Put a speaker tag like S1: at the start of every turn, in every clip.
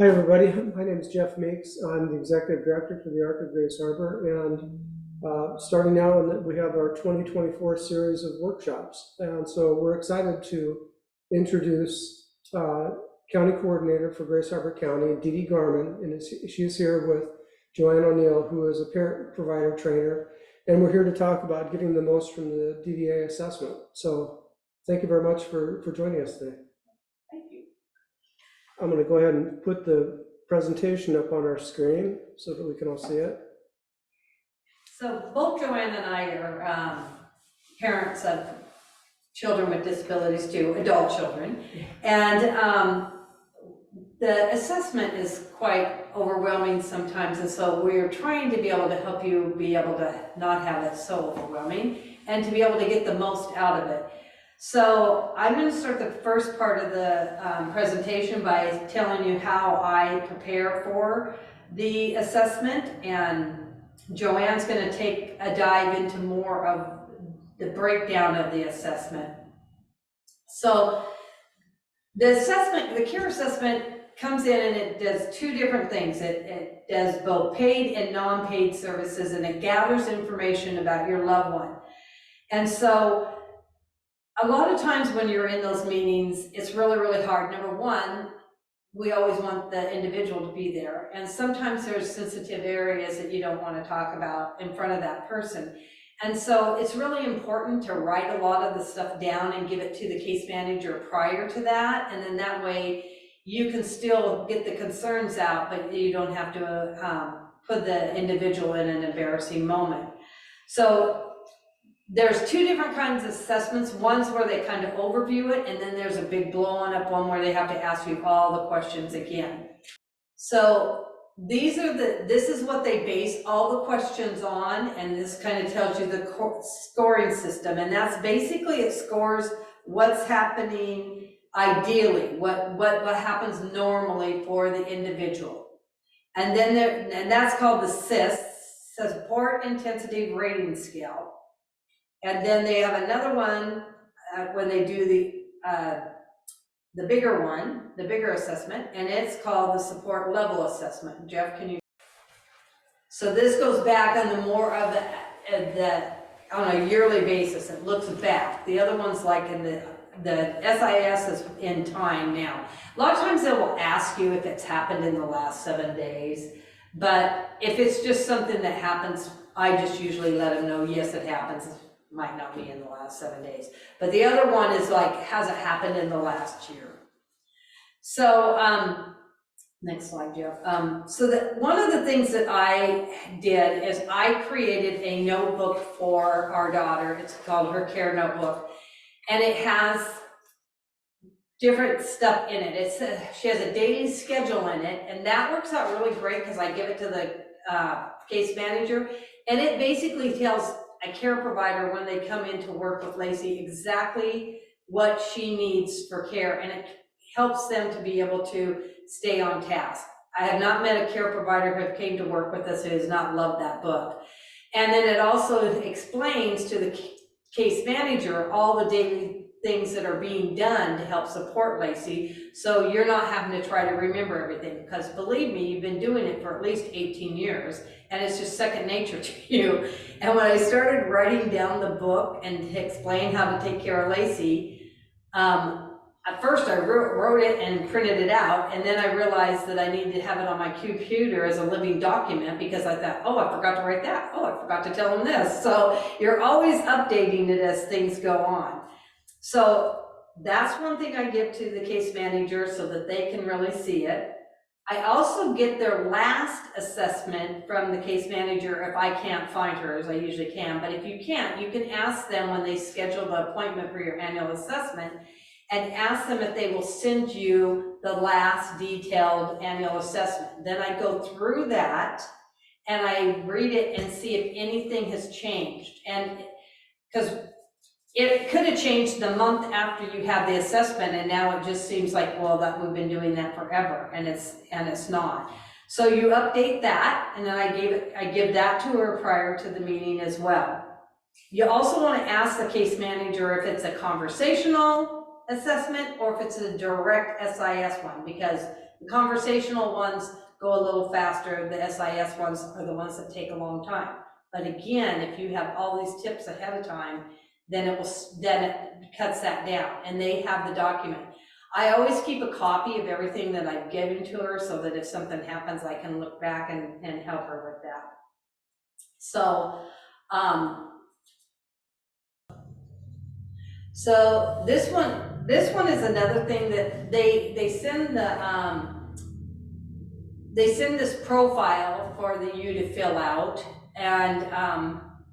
S1: Hi, everybody. My name is Jeff Meeks. I'm the Executive Director for the Arc of Grace Harbor. And starting now, we have our 2024 series of workshops. And so we're excited to introduce County Coordinator for Grace Harbor County, Dee Dee Garman. And she's here with Joanne O'Neill, who is a parent provider trainer. And we're here to talk about getting the most from the DDA assessment. So thank you very much for joining us today. I'm going to go ahead and put the presentation up on our screen so that we can all see it.
S2: So both Joanne and I are parents of children with disabilities too, adult children. And the assessment is quite overwhelming sometimes. And so we're trying to be able to help you be able to not have it so overwhelming and to be able to get the most out of it. So I'm going to start the first part of the presentation by telling you how I prepare for the assessment, and Joanne's going to take a dive into more of the breakdown of the assessment. So the assessment, the CARE assessment comes in and it does two different things. It does both paid and non-paid services, and it gathers information about your loved one. And so a lot of times when you're in those meetings, it's really, really hard. Number one, we always want the individual to be there. And sometimes there's sensitive areas that you don't want to talk about in front of that person. And so it's really important to write a lot of the stuff down and give it to the case manager prior to that. And then that way you can still get the concerns out, but you don't have to put the individual in an embarrassing moment. So there's two different kinds of assessments. One's where they kind of overview it, and then there's a big blowing up one where they have to ask you all the questions again. So this is what they base all the questions on, and this kind of tells you the scoring system. And that's basically, it scores what's happening ideally, what happens normally for the individual. And then and that's called the SIS, Support Intensity Rating Scale. And then they have another one when they do the bigger one, the bigger assessment, and it's called the support level assessment. Jeff, can you? So this goes back on the more of the on a yearly basis. It looks back. The other one's like in the SIS is in time now. A lot of times they will ask you if it's happened in the last 7 days, but if it's just something that happens, I just usually let them know, yes, it happens. Might not be in the last 7 days. But the other one is like, has it happened in the last year? So, next slide, Jeff. So that one of the things that I did is I created a notebook for our daughter. It's called her CARE notebook. And it has different stuff in it. She has a daily schedule in it, and that works out really great because I give it to the case manager, and it basically tells a care provider when they come in to work with Lacey exactly what she needs for care, and it helps them to be able to stay on task. I have not met a care provider who came to work with us who has not loved that book. And then it also explains to the case manager all the daily things that are being done to help support Lacey, so you're not having to try to remember everything, because believe me, you've been doing it for at least 18 years, and it's just second nature to you. And when I started writing down the book and to explain how to take care of Lacey, at first I wrote it and printed it out, and then I realized that I needed to have it on my computer as a living document, because I thought, oh, I forgot to write that. Oh, I forgot to tell them this. So you're always updating it as things go on. So that's one thing I give to the case manager so that they can really see it. I also get their last assessment from the case manager if I can't find her, as I usually can. But if you can't, you can ask them when they schedule the appointment for your annual assessment, and ask them if they will send you the last detailed annual assessment. Then I go through that and I read it and see if anything has changed. And because it could have changed the month after you have the assessment, and now it just seems like, well, that we've been doing that forever, and it's not. So you update that, and then I give that to her prior to the meeting as well. You also want to ask the case manager if it's a conversational assessment or if it's a direct SIS one, because The conversational ones go a little faster, the SIS ones are the ones that take a long time. But again, if you have all these tips ahead of time, then it cuts that down, and they have the document. I always keep a copy of everything that I've given to her so that if something happens, I can look back and help her with that. So, so this one is another thing that they send this profile for you to fill out, and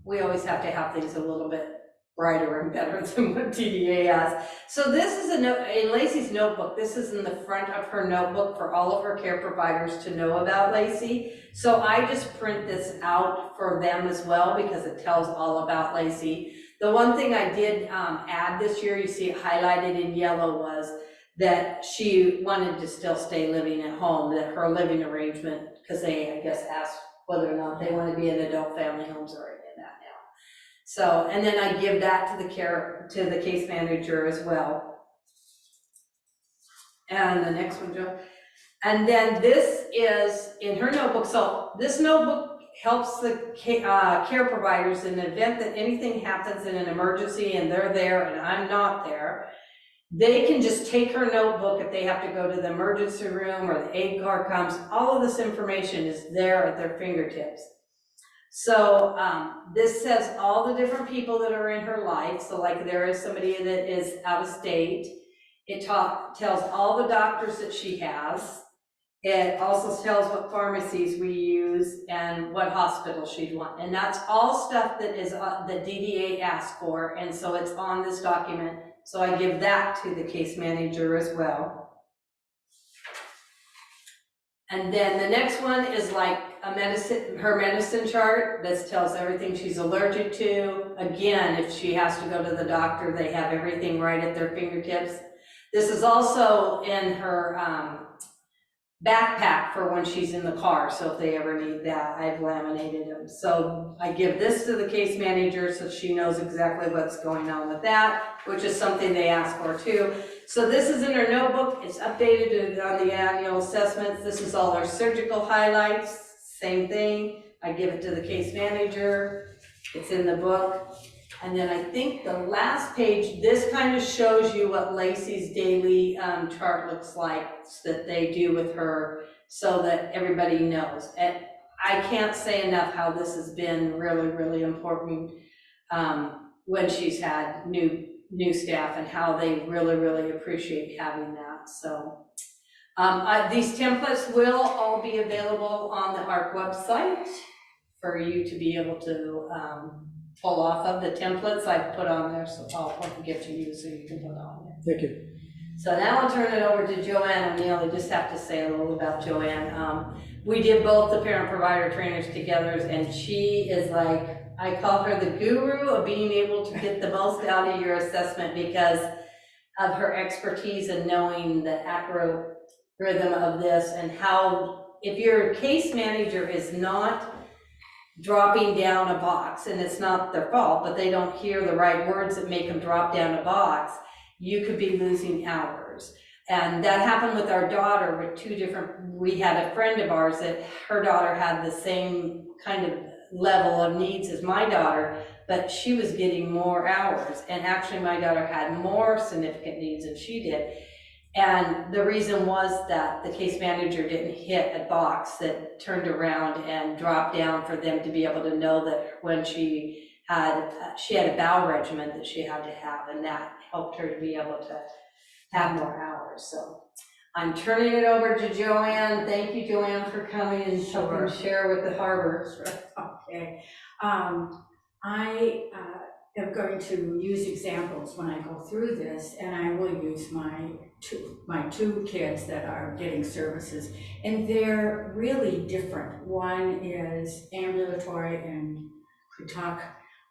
S2: we always have to have things a little bit brighter and better than what DDA has. So this is a note in Lacey's notebook. This is in the front of her notebook for all of her care providers to know about Lacey. So I just print this out for them as well because it tells all about Lacey. The one thing I did add this year, you see it highlighted in yellow, was that she wanted to still stay living at home, that her living arrangement, because they, I guess, asked whether or not they want to be in adult family homes or in that now. So, and then I give that to the case manager as well. And the next one, Joe. And then this is in her notebook. So this notebook helps the care providers in the event that anything happens in an emergency and they're there and I'm not there. They can just take her notebook if they have to go to the emergency room or the aid car comes. All of this information is there at their fingertips. So this says all the different people that are in her life. So like there is somebody that is out of state. It tells all the doctors that she has. It also tells what pharmacies we use and what hospital she'd want. And that's all stuff that is that DDA asked for. And so it's on this document. So I give that to the case manager as well. And then the next one is like her medicine chart. This tells everything she's allergic to. Again, if she has to go to the doctor, they have everything right at their fingertips. This is also in her backpack for when she's in the car. So if they ever need that, I've laminated them. So I give this to the case manager so she knows exactly what's going on with that, which is something they ask for too. So this is in her notebook. It's updated on the annual assessments. This is all our surgical highlights. Same thing. I give it to the case manager. It's in the book. And then I think the last page, this kind of shows you what Lacey's daily chart looks like that they do with her so that everybody knows. And I can't say enough how this has been really, really important when she's had new staff and how they really, really appreciate having that. So these templates will all be available on the ARC website for you to be able to pull off of the templates I've put on there, so I'll give to you so you can put on there.
S1: Thank you.
S2: So now I'll turn it over to Joanne O'Neill. I just have to say a little about Joanne. We did both the parent-provider trainers together, and she is like, I call her the guru of being able to get the most out of your assessment because of her expertise in knowing the algorithm of this and how, if your case manager is not dropping down a box, and it's not their fault, but they don't hear the right words that make them drop down a box, you could be losing hours. And that happened with our daughter with we had a friend of ours that her daughter had the same kind of level of needs as my daughter, but she was getting more hours. And actually my daughter had more significant needs than she did. And the reason was that the case manager didn't hit a box that turned around and dropped down for them to be able to know that when she had a bowel regimen that she had to have, and that helped her to be able to have more hours. So I'm turning it over to Joanne. Thank you, Joanne, for coming and helping share with the harbor.
S3: Okay. I am going to use examples when I go through this, and I will use my two kids that are getting services, and they're really different. One is ambulatory and could talk.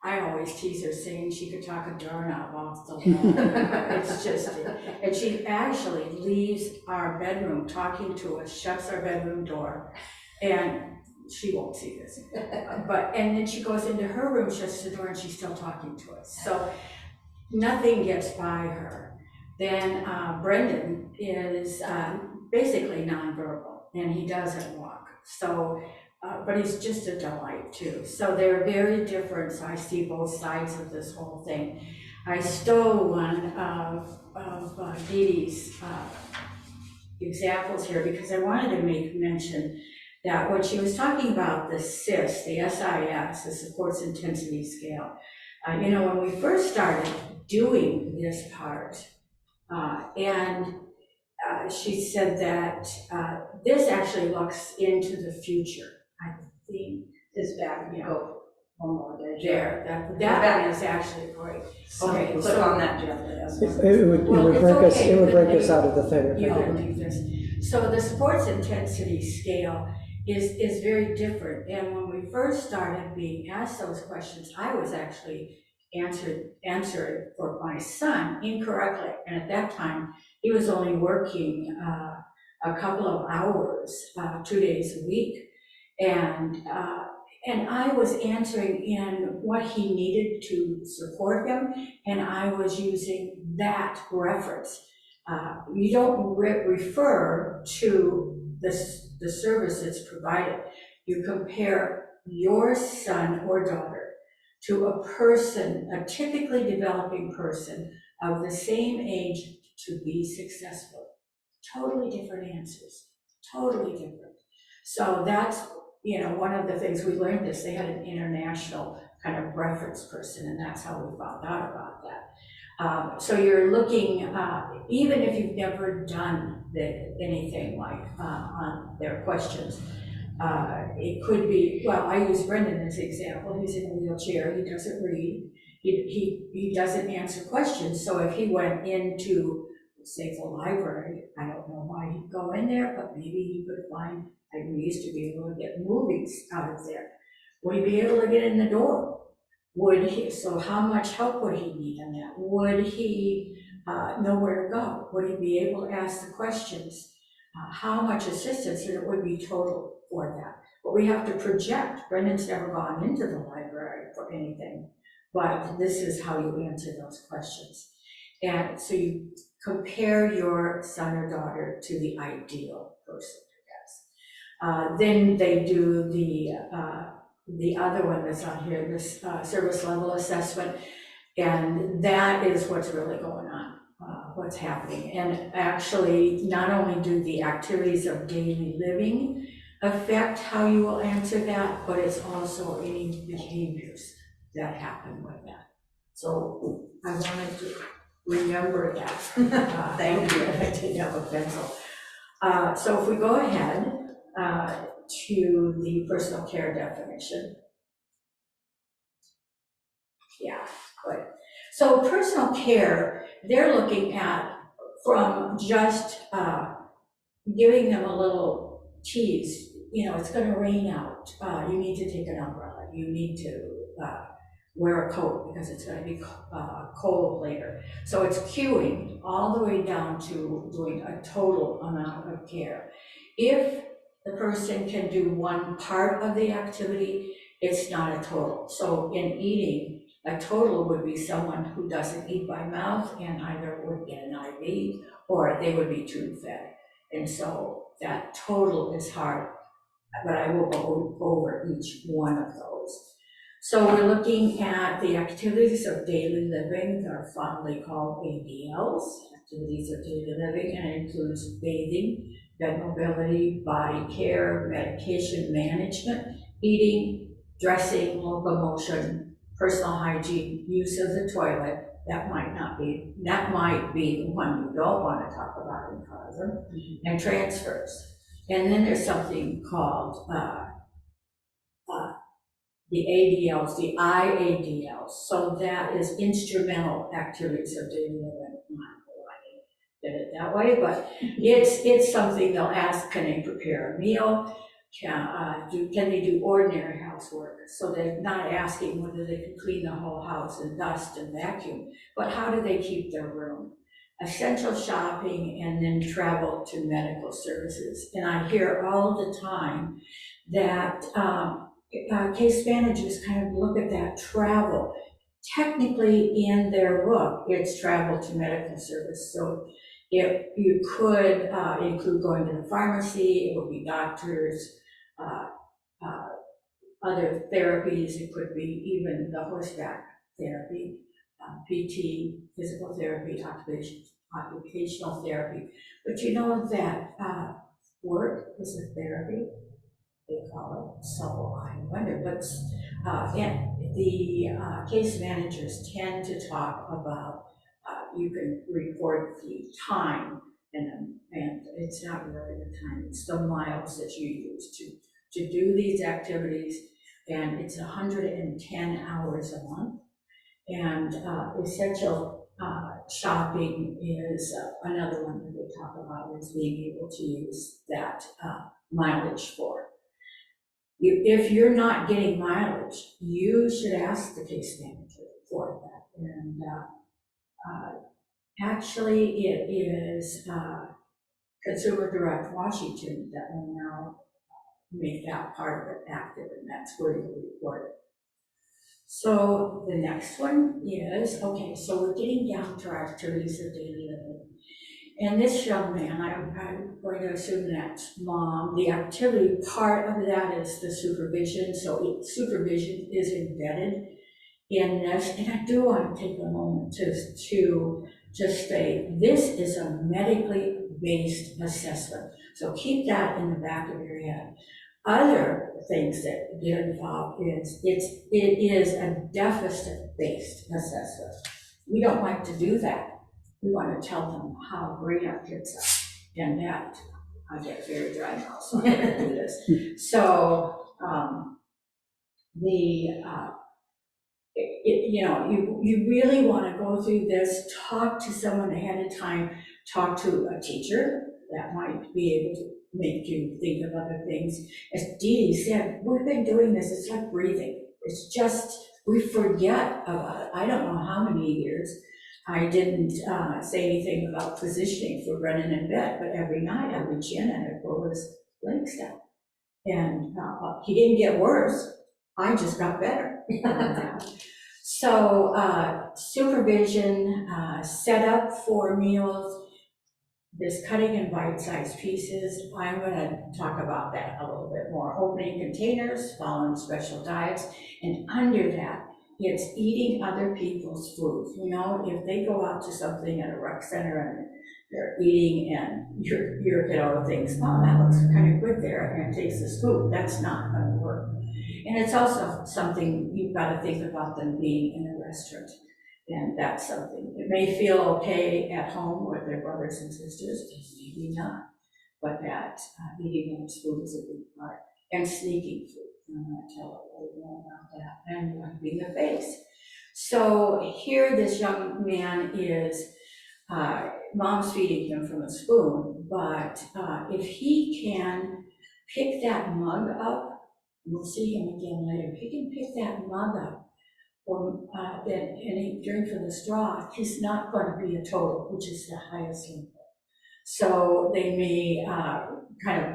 S3: I always tease her saying she could talk a doorknob off the wall. It's just, and she actually leaves our bedroom talking to us, shuts our bedroom door, and she won't see this. And then she goes into her room, shuts the door, and she's still talking to us. So nothing gets by her. Then Brendan is basically nonverbal, and he doesn't walk. So, but he's just a delight too. So they're very different. So I see both sides of this whole thing. I stole one of Dee Dee's examples here because I wanted to make mention that when she was talking about the SIS, the SIS, the Supports Intensity Scale, when we first started doing this part, she said that this actually looks into the future. I think
S2: This back,
S3: Yeah.
S2: go one more day.
S3: there, that one is actually great. Okay,
S2: Click
S3: so-
S2: on that, Jeff.
S1: It would
S3: Well,
S1: break us,
S3: it's okay,
S1: it would
S3: but
S1: break
S3: then
S1: us out of the thing. if
S3: You
S1: I
S3: can
S1: didn't.
S3: do this. So the sports intensity scale is very different. And when we first started being asked those questions, I was actually answered for my son incorrectly. And at that time, he was only working a couple of hours, 2 days a week. And I was answering in what he needed to support him, and I was using that reference. You don't refer to the service that's provided. You compare your son or daughter to a person, a typically developing person of the same age to be successful. Totally different answers, totally different. So that's, one of the things we learned this, they had an international kind of reference person, and that's how we found out about that. So you're looking, even if you've never done anything like on their questions, it could be, well, I use Brendan as an example. He's in a wheelchair, he doesn't read, he doesn't answer questions. So if he went into, say, the library, I don't know why he'd go in there, but maybe he could find, like we used to be able to get movies out of there. Would he be able to get in the door? So how much help would he need on that? Would he know where to go? Would he be able to ask the questions? How much assistance, and it would be total for that. But we have to project. Brendan's never gone into the library for anything, but this is how you answer those questions. And so you compare your son or daughter to the ideal person, I guess. Then they do the other one that's on here, this service level assessment, and that is what's really going on, what's happening. And actually, not only do the activities of daily living affect how you will answer that, but it's also any behaviors that happen with that. So I wanted to remember that.
S2: Thank you.
S3: I didn't have a pencil. So if we go ahead to the personal care definition. Yeah, good. So personal care, they're looking at from just giving them a little tease. It's going to rain out. You need to take an umbrella. You need to wear a coat because it's going to be cold later. So it's cueing all the way down to doing a total amount of care. If the person can do one part of the activity, it's not a total. So in eating, a total would be someone who doesn't eat by mouth and either would get an IV or they would be tube fed. And so that total is hard, but I will go over each one of those. So we're looking at the activities of daily living. They're fondly called ADLs, activities of daily living, and it includes bathing, bed mobility, body care, medication management, eating, dressing, locomotion, personal hygiene, use of the toilet. That might be the one you don't want to talk about in front of them, and transfers. And then there's something called the ADLs, the IADLs. So that is instrumental activities of daily living. Did it that way, but it's something they'll ask: can they prepare a meal? Can they do ordinary housework? So they're not asking whether they can clean the whole house and dust and vacuum, but how do they keep their room? Essential shopping, and then travel to medical services. And I hear all the time that case managers kind of look at that travel. Technically in their book, it's travel to medical service. So You could include going to the pharmacy, it would be doctors, uh, uh, other therapies, it could be even the horseback therapy, PT, physical therapy, occupational therapy. But you know that work is a therapy, they call it. So I wonder, but and the case managers tend to talk about you can report the time, and it's not really the time, it's the miles that you use to do these activities, and it's 110 hours a month. And essential shopping is another one that they talk about, is being able to use that mileage for. If you're not getting mileage, you should ask the case manager for that. And actually, it is Consumer Direct Washington that will now make that part of it active, and that's where you report it. So the next one is, okay, so we're getting down to our activities of daily living. And this young man, I'm going to assume that's mom. The activity part of that is the supervision. So supervision is embedded in this. And I do want to take a moment to just say, this is a medically based assessment. So keep that in the back of your head. Other things that get involved is it is a deficit-based assessment. We don't like to do that. We want to tell them how great our kids are, and that I get very dry now, so I'm going to do this. So you really want to go through this. Talk to someone ahead of time. Talk to a teacher that might be able to make you think of other things. As Dee Dee said, we've been doing this. It's like breathing. It's just, we forget about it. I don't know how many years I didn't say anything about positioning for Brennan in bed, but every night I reach in and I pull his legs down. And he didn't get worse. I just got better. So supervision, set up for meals, this cutting in bite-sized pieces. I'm going to talk about that a little bit more. Opening containers, following special diets, and under that, it's eating other people's food. You know, if they go out to something at a rec center and they're eating and your kiddo thinks, oh, that looks kind of good there, and takes the scoop, that's not going to work. And it's also something you've got to think about them being in a restaurant. And that's something, it may feel okay at home with their brothers and sisters, maybe not, but that eating those food is a big part. And sneaking food, I'm going to tell a little more about that, and wiping the face. So here this young man is, mom's feeding him from a spoon, but if he can pick that mug up, we'll see him again later, if he can pick that mug up, or and he drink from the straw, he's not going to be a total, which is the highest level. So they may kind of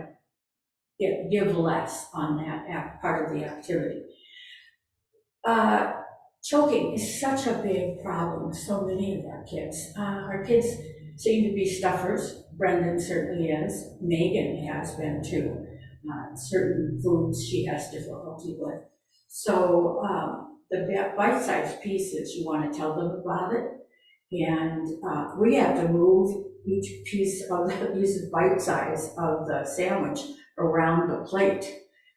S3: give less on that part of the activity. Choking is such a big problem with so many of our kids. Our kids seem to be stuffers. Brendan certainly is. Megan has been too. Certain foods she has difficulty with. So the bite-sized pieces, you want to tell them about it. And we have to move each piece of the bite size of the sandwich around the plate.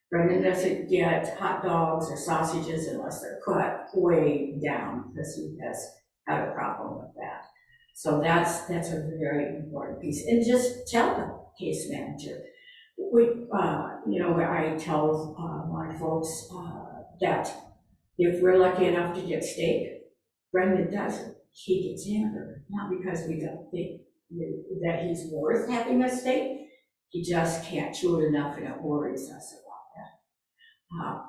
S3: Brendan doesn't get hot dogs or sausages unless they're cut way down, because he has had a problem with that. So that's a very important piece. And just tell the case manager. I tell my folks that if we're lucky enough to get steak, Brendan doesn't. He gets hamburger, not because we don't think that he's worth having a steak. He just can't chew it enough, and it worries us about that.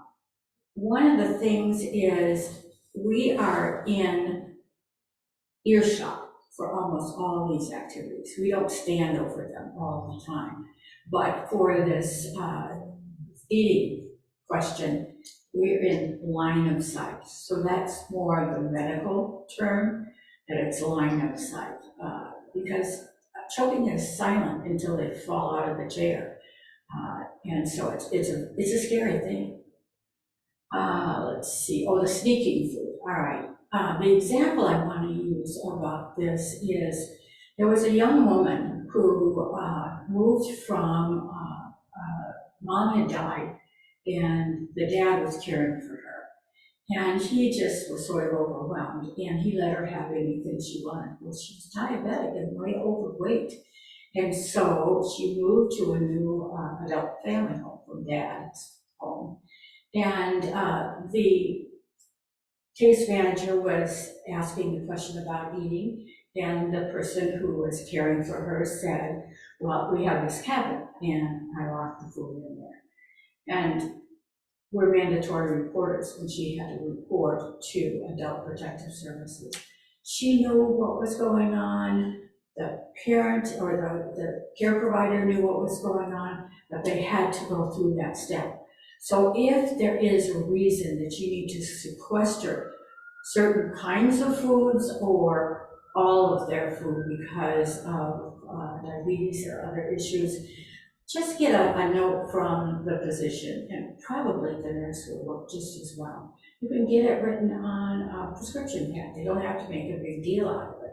S3: One of the things is we are in earshot for almost all these activities. We don't stand over them all the time. But for this eating question, we're in line of sight. So that's more of the medical term, that it's line of sight. Because choking is silent until they fall out of the chair. And so it's a scary thing. Let's see, oh, the sneaking food, all right. The example I want to use about this is, there was a young woman who moved from, mom had died, and the dad was caring for her. And he just was sort of overwhelmed, and he let her have anything she wanted. Well, she was diabetic and way overweight. And so she moved to a new adult family home from dad's home. And the case manager was asking the question about eating, and the person who was caring for her said, well, we have this cabinet, and I locked the food in there. And we're mandatory reporters, and she had to report to Adult Protective Services. She knew what was going on, the parent or the care provider knew what was going on, but they had to go through that step. So if there is a reason that you need to sequester certain kinds of foods or all of their food because of diabetes or other issues, just get a note from the physician, and probably the nurse will work just as well. You can get it written on a prescription pad. They don't have to make a big deal out of it.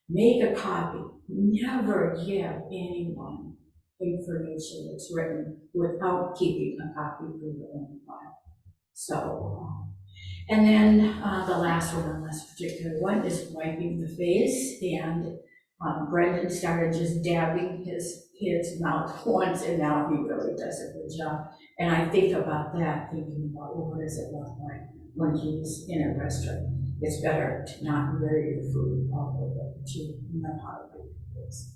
S3: Make a copy. Never give anyone information that's written without keeping a copy for your own file. So, and then the last one on this particular one is wiping the face, and Brendan started just dabbing his mouth once, and now he really does a good job. And I think about that, thinking about, well, what does it look like when he's in a restaurant? It's better to not litter your food all over, but you know how to do this.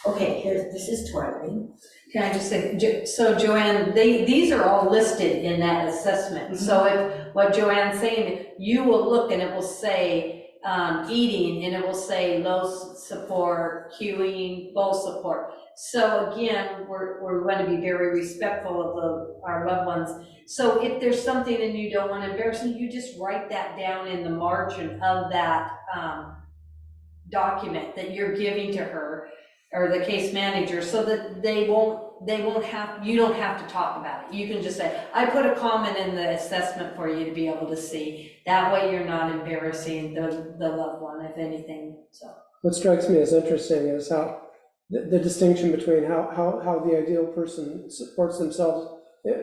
S3: Okay, this is toileting.
S2: Can I just say, so Joanne, these are all listed in that assessment. Mm-hmm. So if what Joanne's saying, you will look and it will say eating, and it will say low support, queuing, bowl support. So again, we're going to be very respectful of our loved ones. So if there's something and you don't want to embarrass them, you just write that down in the margin of that document that you're giving to her or the case manager, so that they won't have, you don't have to talk about it. You can just say, I put a comment in the assessment for you to be able to see. That way you're not embarrassing the loved one, if anything, so. What
S1: strikes me as interesting is how the distinction between how the ideal person supports themselves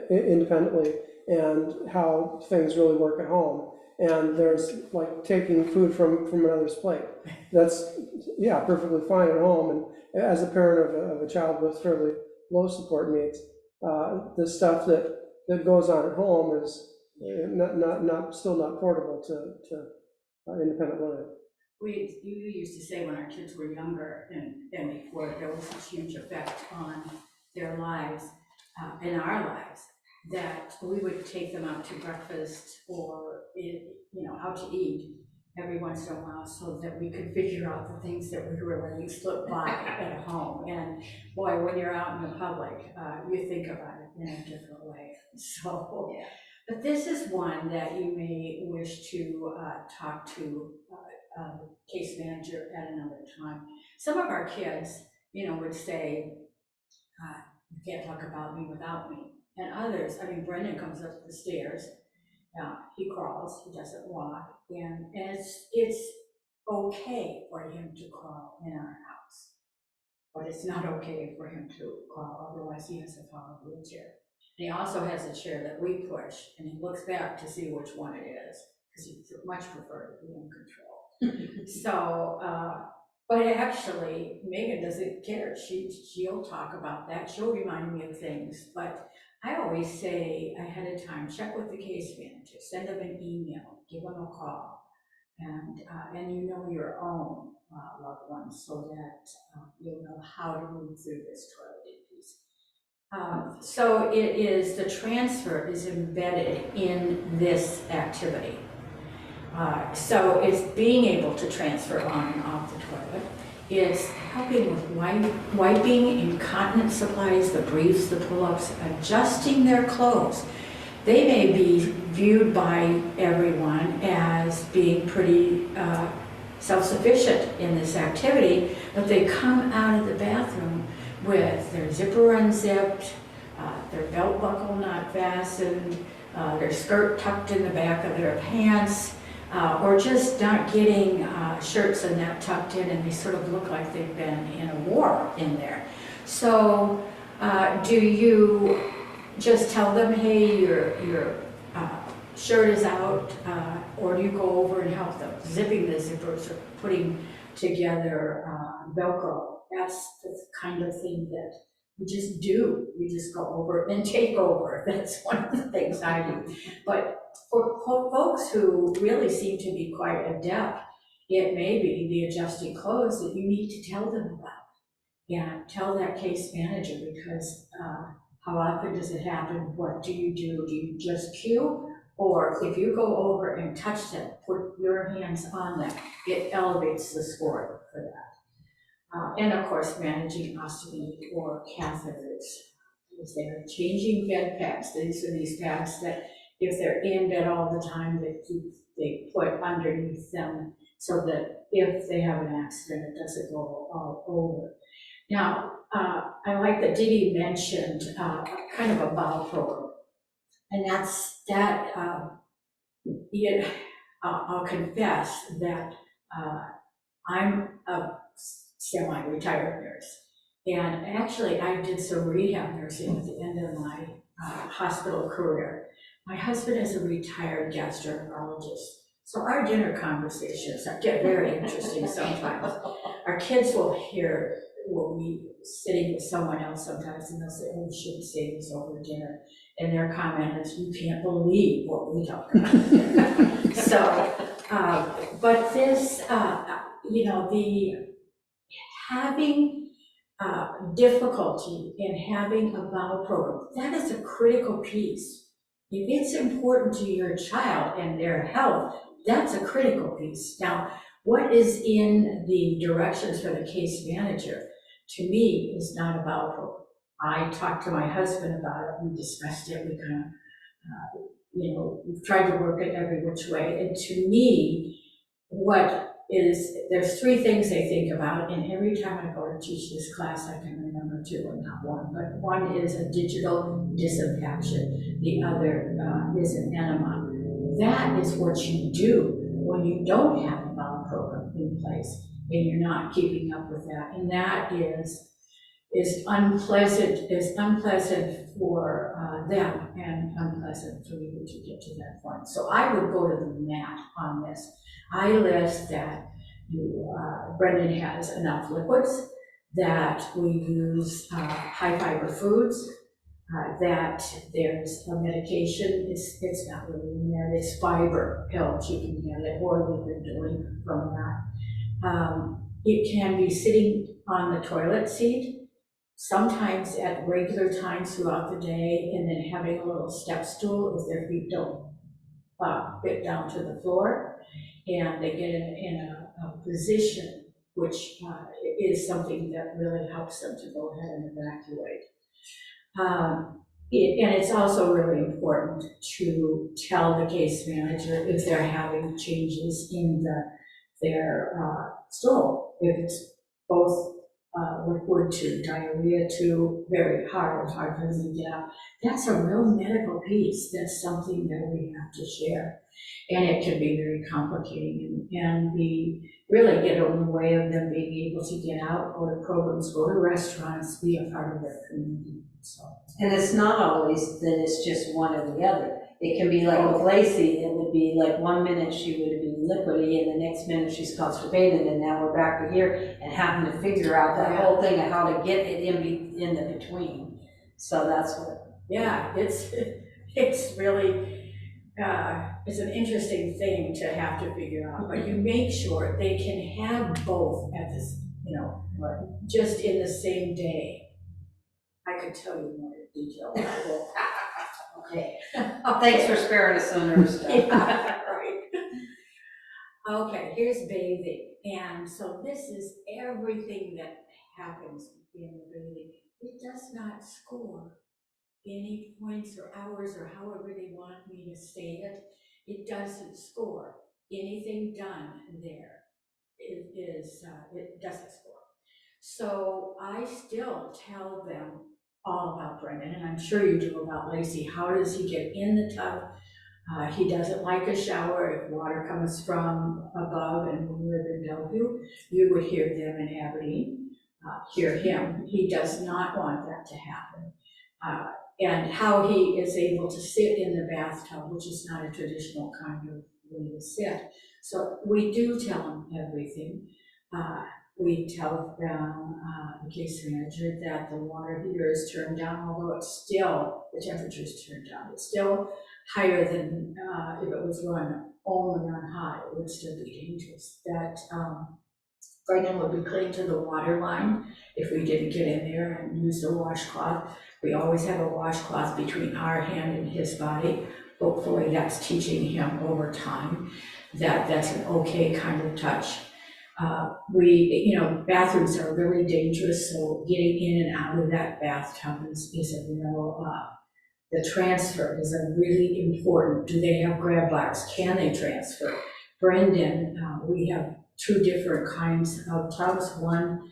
S1: independently and how things really work at home. And there's like taking food from another's plate. That's, yeah, perfectly fine at home. And as a parent of a child with fairly low support needs, the stuff that goes on at home is still not portable to independent living.
S3: You used to say when our kids were younger and before there was a huge effect on their lives, in our lives, that we would take them out to breakfast or out to eat every once in a while, so that we could figure out the things that we really slipped by at home. And boy, when you're out in the public, you think about it in a different way. So, yeah. But this is one that you may wish to talk to case manager at another time. Some of our kids, would say, you can't talk about me without me. And others, Brendan comes up the stairs, he crawls, he doesn't walk, and it's okay for him to crawl in our house. But it's not okay for him to crawl, otherwise he has to follow a wheelchair. And he also has a chair that we push, and he looks back to see which one it is, because he much prefer to be in control. So, but actually, Megan doesn't care. She'll talk about that. She'll remind me of things. But I always say ahead of time, check with the case manager, send them an email, give them a call, and you know your own loved ones, so that you'll know how to move through this toileting piece. So it is, the transfer is embedded in this activity. So it's being able to transfer on and off the toilet. It's helping with wiping, incontinence supplies, the briefs, the pull-ups, adjusting their clothes. They may be viewed by everyone as being pretty self-sufficient in this activity, but they come out of the bathroom with their zipper unzipped, their belt buckle not fastened, their skirt tucked in the back of their pants, or just not getting shirts and that tucked in, and they sort of look like they've been in a war in there. So do you just tell them, hey, your shirt is out, or do you go over and help them zipping the zippers or putting together Velcro? That's the kind of thing that we just do. We just go over and take over. That's one of the things I do. But for folks who really seem to be quite adept, it may be the adjusting clothes that you need to tell them about. Yeah, tell that case manager, because how often does it happen? What do you do? Do you just cue? Or if you go over and touch them, put your hands on them, it elevates the score for that. And of course, managing ostomy or catheters. If they're changing bed pads, these are these pads that if they're in bed all the time, they put underneath them so that if they have an accident, it doesn't go all over. Now, I like that Didi mentioned kind of a bowel program. And that's that, I'll confess that I'm a semi-retired nurse. And actually, I did some rehab nursing at the end of my hospital career. My husband is a retired gastroenterologist. So our dinner conversations get very interesting sometimes. Our kids will be sitting with someone else sometimes, and they'll say, oh, we shouldn't say this over dinner. And their comment is, you can't believe what we talk about. So, but this, the having difficulty in having a bowel program, that is a critical piece. If it's important to your child and their health, that's a critical piece. Now, what is in the directions for the case manager, to me, is not a bowel program. I talked to my husband about it, we discussed it, we kind of, we've tried to work it every which way. And to me, there's three things they think about, and every time I go to teach this class, I can remember two, and not one, but one is a digital disinfection, the other is an enema. That is what you do when you don't have a bowel program in place, and you're not keeping up with that, and that is unpleasant for them and unpleasant for you to get to that point. So I would go to the mat on this. I list that Brendan has enough liquids, that we use high fiber foods, that there's a medication, it's not really in there, it's fiber pills, you can get it, or we've been doing from that. It can be sitting on the toilet seat, sometimes at regular times throughout the day, and then having a little step stool if their feet don't get down to the floor, and they get in a position which is something that really helps them to go ahead and evacuate. And it's also really important to tell the case manager if they're having changes in their stool, if it's both liquid to diarrhea to very hard for them to get out. That's a real medical piece. That's something that we have to share. And it can be very complicating and really get in the way of them being able to get out, go to programs, go to restaurants, be a part of their community. So.
S2: And it's not always that it's just one or the other. It can be like with Lacey, it would be like 1 minute she would be liquidy and the next minute she's constipated, and now we're back to here and having to figure out that whole thing of how to get it in the between. So that's what.
S3: Yeah, it's really, it's an interesting thing to have to figure out, but you make sure they can have both at this, just in the same day. I could tell you more detail about it. Okay.
S2: Thanks for sparing us on our stuff.
S3: Yeah, right. Okay, here's bathing. And so this is everything that happens in bathing. It does not score any points or hours or however they want me to say it. It doesn't score anything done there. it does explore. So I still tell them all about Brendan, and I'm sure you do about Lacey. How does he get in the tub? He doesn't like a shower. If water comes from above, and when we live in Bellevue, you would hear them in Aberdeen, hear him. He does not want that to happen. And how he is able to sit in the bathtub, which is not a traditional kind of way to sit. So we do tell him everything. We tell them, the case manager, that the water heater is turned down, although it's still, the temperature is turned down. It's still higher than if it was run only on high, it would still be dangerous. That Brendan would be clean to the water line if we didn't get in there and use the washcloth. We always have a washcloth between our hand and his body. Hopefully that's teaching him over time that that's an okay kind of touch. Bathrooms are really dangerous, so getting in and out of that bathtub is a real, the transfer is a really important. Do they have grab bars? Can they transfer? Brendan, we have two different kinds of tubs. One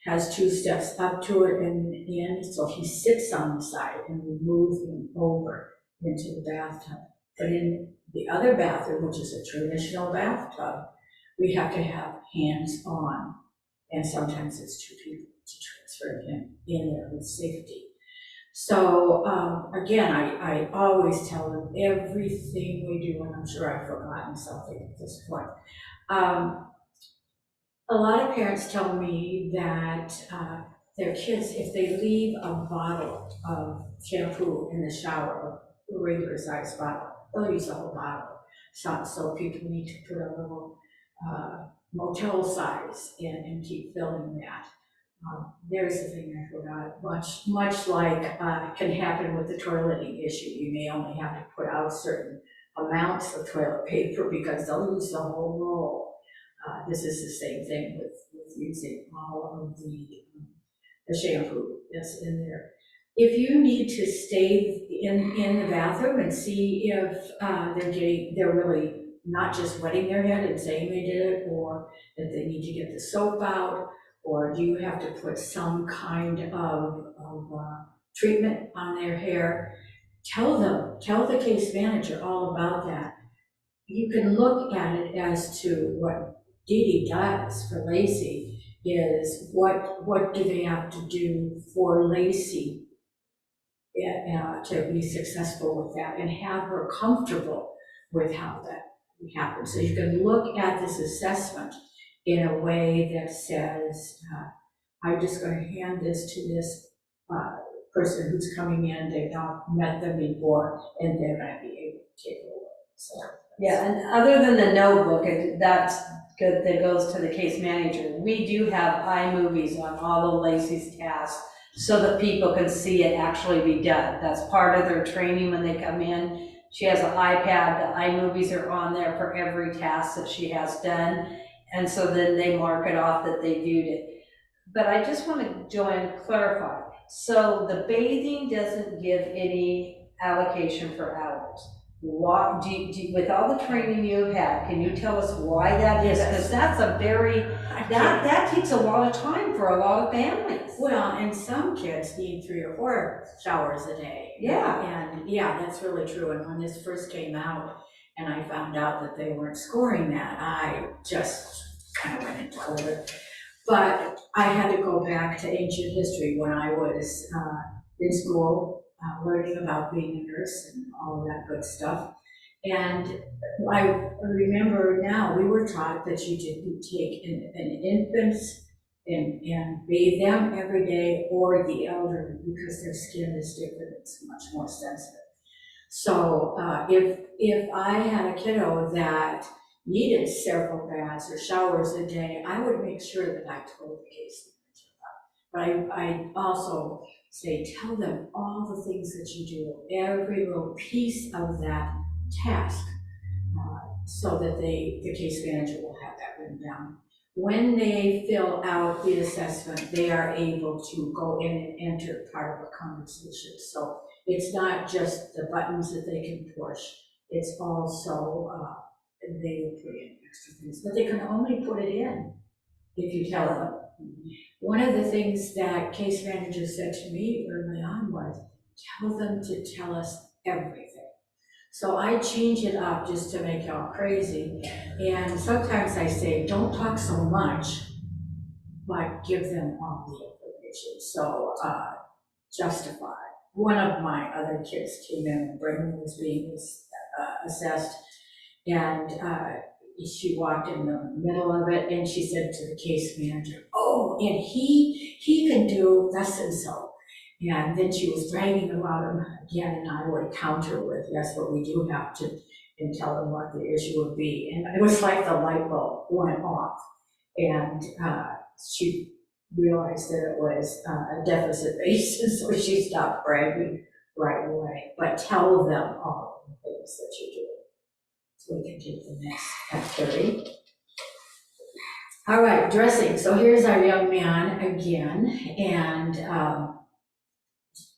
S3: has two steps up to it and in, so he sits on the side and we move him over into the bathtub. But in the other bathroom, which is a traditional bathtub, we have to have hands on, and sometimes it's two people to transfer him in there with safety. So again, I always tell them everything we do, and I'm sure I've forgotten something at this point. A lot of parents tell me that their kids, if they leave a bottle of shampoo in the shower, a regular size bottle, they'll use the whole bottle. So people need to put a little motel size in and keep filling that. There's the thing I forgot. Much like can happen with the toileting issue. You may only have to put out certain amounts of toilet paper because they'll use the whole roll. This is the same thing with using all of the shampoo that's in there. If you need to stay in the bathroom and see if they're really not just wetting their head and saying they did it, or that they need to get the soap out, or do you have to put some kind of treatment on their hair, tell the case manager all about that. You can look at it as to what Dee Dee does for Lacey is what do they have to do for Lacey to be successful with that and have her comfortable with how that happens. So you can look at this assessment in a way that says, I'm just going to hand this to this person who's coming in, they've not met them before, and they're going to be able to take it away. So,
S2: yeah, and other than the notebook, that's good, that goes to the case manager. We do have iMovies on all of Lacey's tasks so that people can see it actually be done. That's part of their training when they come in. She has an iPad, the iMovies are on there for every task that she has done. And so then they mark it off that they viewed it. But I just want to, Joanne, clarify. So the bathing doesn't give any allocation for hours. What, with all the training you've had, can you tell us why that is? Because that's a very, that takes a lot of time for a lot of families.
S3: Well, and some kids need 3 or 4 showers a day.
S2: Yeah.
S3: And yeah, that's really true. And when this first came out and I found out that they weren't scoring that, I just kind of went into COVID. But I had to go back to ancient history when I was in school, learning about being a nurse and all of that good stuff. And I remember now we were taught that you didn't take an infant and bathe them every day, or the elderly, because their skin is different, it's much more sensitive. So if I had a kiddo that needed several baths or showers a day, I would make sure that I told the case manager about. But I also say, tell them all the things that you do, every little piece of that task, so that the case manager will have that written down. When they fill out the assessment, they are able to go in and enter part of a conversation. So it's not just the buttons that they can push, it's also they will put in extra things, but they can only put it in if you tell them. One of the things that case managers said to me early on was, tell them to tell us everything. So I change it up just to make y'all crazy. And sometimes I say, don't talk so much, but give them all the information. So justify. One of my other kids came in when Brendan was being assessed, and she walked in the middle of it, and she said to the case manager, oh, and he can do thus and so. And then she was bragging about him again, and I would counter with, yes, but we do have to, and tell them what the issue would be. And it was like the light bulb went off, and she realized that it was a deficit basis, so she stopped bragging right away. But tell them all the things that you're doing. So we can take the next activity. All right, dressing. So here's our young man again, and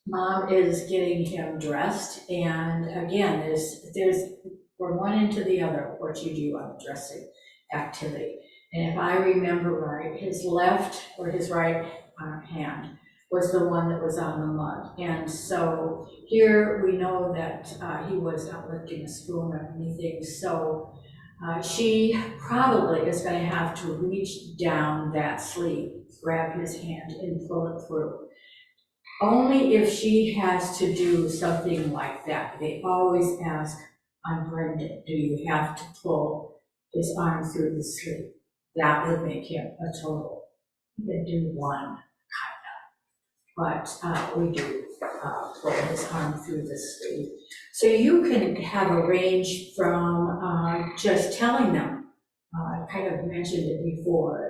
S3: Mom is getting him dressed. And again, there's from one end to the other what you do on the dressing activity. And if I remember right, his left or his right hand was the one that was on the mug. And so here we know that he was not lifting a spoon or anything. So she probably is going to have to reach down that sleeve, grab his hand and pull it through. Only if she has to do something like that. They always ask on Brendan, do you have to pull his arm through the sleeve? That would make him a total. You can do one, but we do pull his arm through the sleeve. So you can have a range from just telling them, I kind of mentioned it before,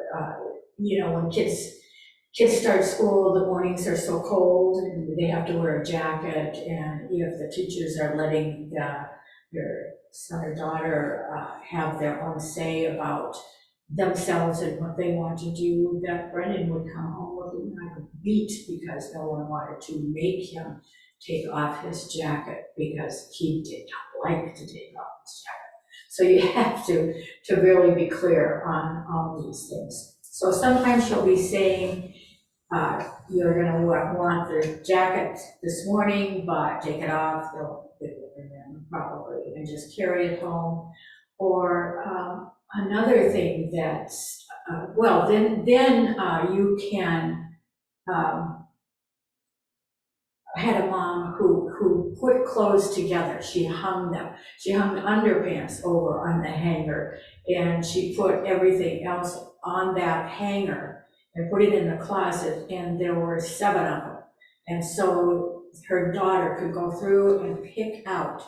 S3: you know, when kids start school, the mornings are so cold and they have to wear a jacket, and if the teachers are letting your son or daughter have their own say about themselves and what they want to do, that Brendan would come home looking like a beat because no one wanted to make him take off his jacket because he did not like to take off his jacket. So you have to really be clear on all these things. So sometimes she'll be saying, you're gonna want the jacket this morning, but take it off, they'll fit it in them probably, and just carry it home. Or another thing that's, well, then you can, I had a mom who put clothes together. She hung them. She hung the underpants over on the hanger, and she put everything else on that hanger and put it in the closet, and there were 7 of them. And so her daughter could go through and pick out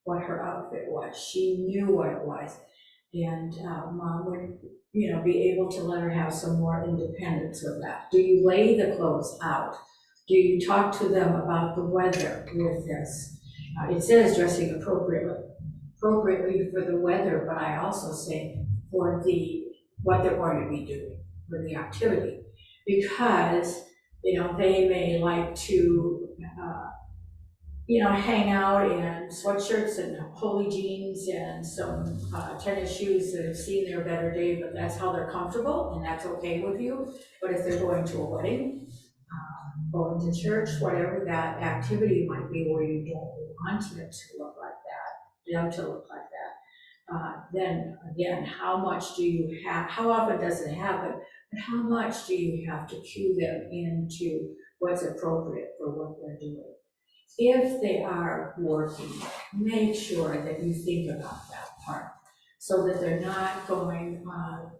S3: what her outfit was. She knew what it was. And Mom would, you know, be able to let her have some more independence of that. Do you lay the clothes out? Do you talk to them about the weather with this? It says dressing appropriately for the weather, but I also say for what they're going to be doing for the activity, because, you know, they may like to, you know, hang out in sweatshirts and holey jeans and some tennis shoes that have seen their better day, but that's how they're comfortable, and that's okay with you. But if they're going to a wedding, going to church, whatever that activity might be where you don't want it to look like that, them to look like that, then again, how much do you have, how often does it happen, but how much do you have to cue them into what's appropriate for what they're doing? If they are working, make sure that you think about that part so that they're not going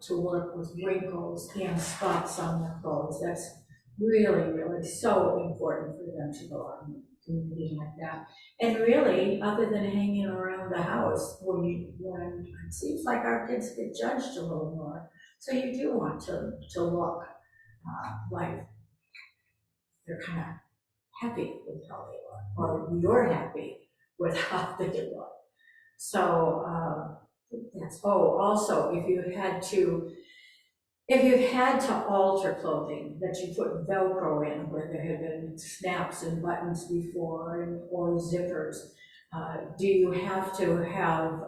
S3: to work with wrinkles and spots on their clothes. That's really, really so important for them to go out in a community like that. And really, other than hanging around the house, when it seems like our kids get judged a little more, so you do want to look like they're kind of happy with how they look, or you're happy with how they look. So that's, also, if you've had to alter clothing that you put Velcro in where there have been snaps and buttons before, or zippers, do you have to have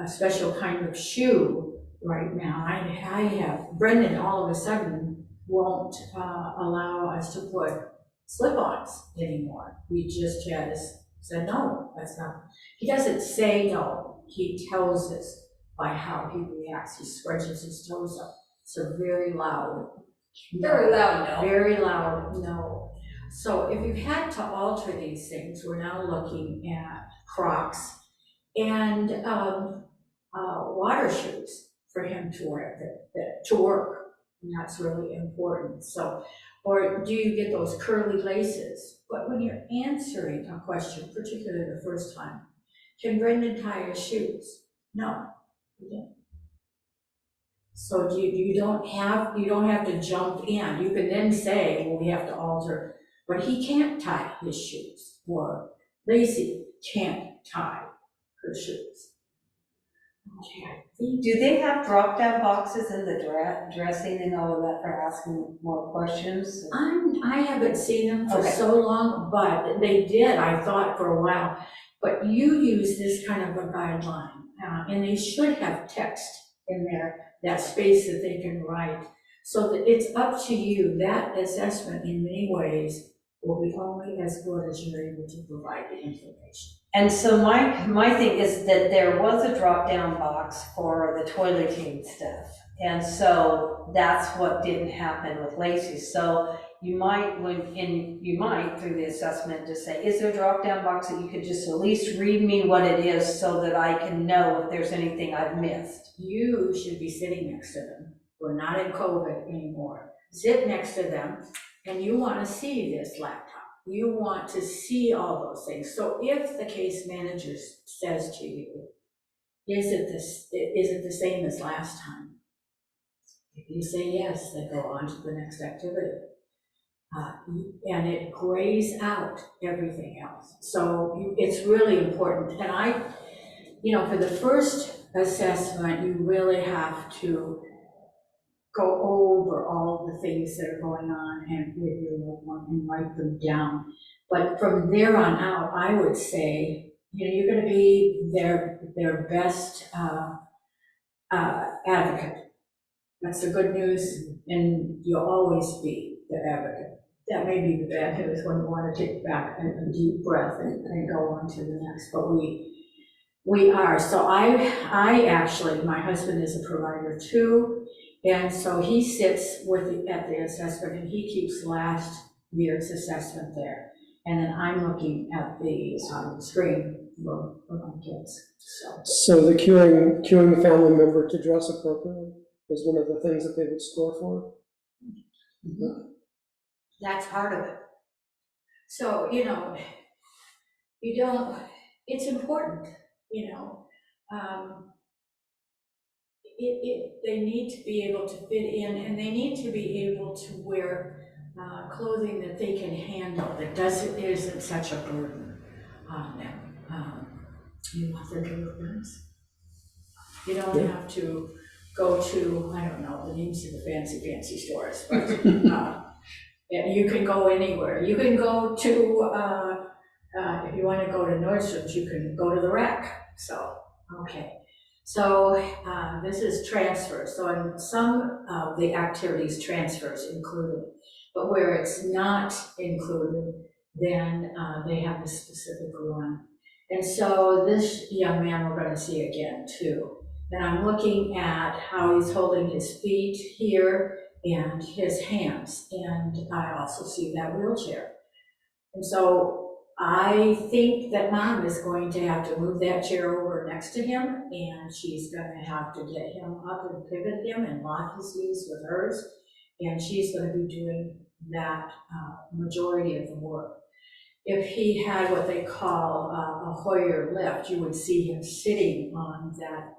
S3: a special kind of shoe right now. I have, Brendan all of a sudden won't allow us to put slip-ons anymore. He just has said, no, that's not. He doesn't say no, he tells us by how he reacts. He scrunches his toes up. So very loud.
S2: Very loud no.
S3: Very loud no. So if you've had to alter these things, we're now looking at Crocs and water shoes for him to wear to work. And that's really important. So, or do you get those curly laces? But when you're answering a question, particularly the first time, can Brendan tie his shoes? No, he didn't. So you don't have to jump in. You can then say, well, we have to alter, but he can't tie his shoes, or Lacey can't tie her shoes. Okay.
S2: Do they have drop-down boxes in the dressing and all of that for asking more questions?
S3: I haven't seen them for
S2: Okay.
S3: so long, but they did, I thought, for a while. But you use this kind of a guideline, and they should have text in there, that space that they can write. So that it's up to you. That assessment in many ways will be only as good as you're able to provide the information.
S2: And so my thing is that there was a drop-down box for the toileting stuff. And so that's what didn't happen with Lacey. So you might, through the assessment, just say, is there a drop-down box that you could just at least read me what it is so that I can know if there's anything I've missed?
S3: You should be sitting next to them. We're not in COVID anymore. Sit next to them, and you want to see this laptop. You want to see all those things. So if the case manager says to you, is it the same as last time? If you say yes, they go on to the next activity. And it grays out everything else. So it's really important. And for the first assessment, you really have to go over all of the things that are going on and with your loved one and write them down. But from there on out, I would say, you're going to be their best advocate. That's the good news, and you'll always be the advocate. That may be the bad news when you want to take back a deep breath and go on to the next. But we are. So I actually, my husband is a provider too. And so he sits at the assessment, and he keeps last year's assessment there. And then I'm looking at the screen for my kids.
S1: So the cueing the family member to dress appropriately is one of the things that they would score for?
S3: Mm-hmm. That's part of it. So, it's important, they need to be able to fit in, and they need to be able to wear clothing that they can handle, that isn't such a burden on them. You want them to look nice. You don't have to go to, I don't know the names of the fancy stores, but you can go anywhere. You can go to, if you want to go to Nordstrom's, you can go to the Rack. So, okay. So this is transfer. So in some of the activities, transfers included, but where it's not included, then they have a specific run. And so this young man we're going to see again too. And I'm looking at how he's holding his feet here and his hands. And I also see that wheelchair. And so I think that mom is going to have to move that chair over next to him, and she's going to have to get him up and pivot him and lock his knees with hers. And she's going to be doing that majority of the work. If he had what they call a Hoyer lift, you would see him sitting on that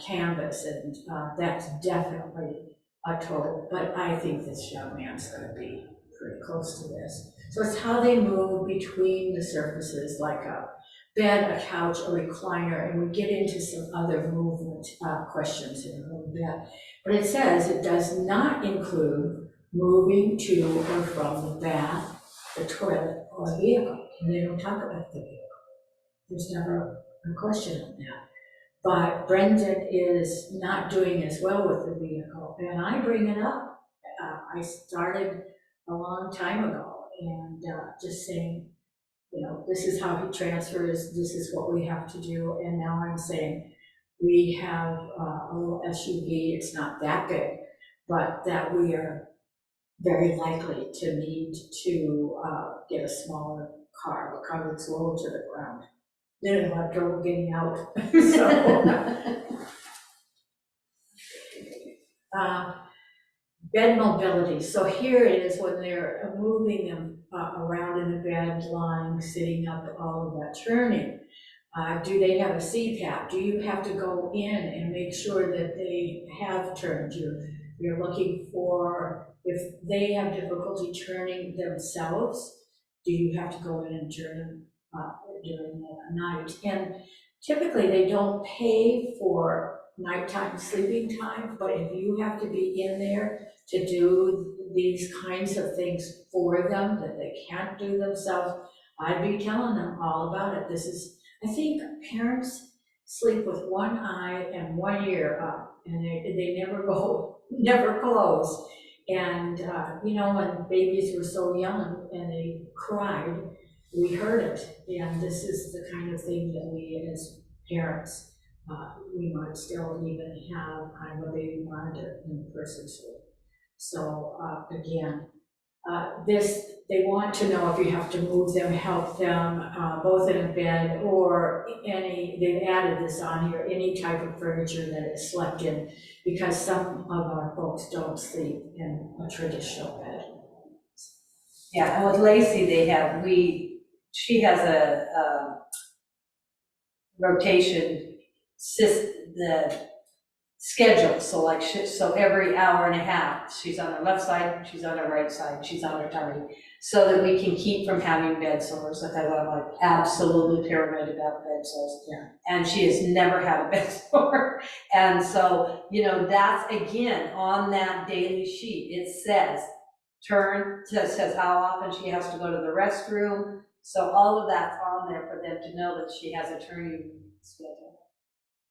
S3: canvas, and that's definitely a total. But I think this young man's going to be pretty close to this. So it's how they move between the surfaces, like a bed, a couch, a recliner, and we get into some other movement questions in a little bit. But it says it does not include moving to or from the bath, the toilet, or vehicle. And they don't talk about the vehicle. There's never a question on that. But Brendan is not doing as well with the vehicle, and I bring it up. I started a long time ago, and just saying, this is how he transfers, this is what we have to do, and now I'm saying, we have a little SUV, it's not that big, but that we are very likely to need to get a smaller car, a car that's low to the ground. Then I'll have trouble getting out, so. Bed mobility, so here it is when they're moving them around in the bed, lying, sitting up, all of that turning. Do they have a CPAP? Do you have to go in and make sure that they have turned you? You're looking for, if they have difficulty turning themselves, do you have to go in and turn them during the night? And typically they don't pay for nighttime sleeping time, but if you have to be in there to do these kinds of things for them that they can't do themselves, I'd be telling them all about it. I think parents sleep with one eye and one ear up, and they never close. And, when babies were so young and they cried, we heard it. And this is the kind of thing that we as parents, we might still even have kind of a baby monitor in the person's room. So again, they want to know if you have to move them, help them, both in a bed or they've added this on here, any type of furniture that is slept in, because some of our folks don't sleep in a traditional bed.
S2: Yeah, and with Lacey, she has a rotation the schedule, so every hour and a half, she's on her left side, she's on her right side, she's on her tummy, so that we can keep from having bed sores, because I'm like absolutely paranoid about bed sores.
S3: Yeah.
S2: And she has never had a bed sore. And so, that's again, on that daily sheet, it says, says how often she has to go to the restroom. So all of that's on there for them to know that she has a turning schedule.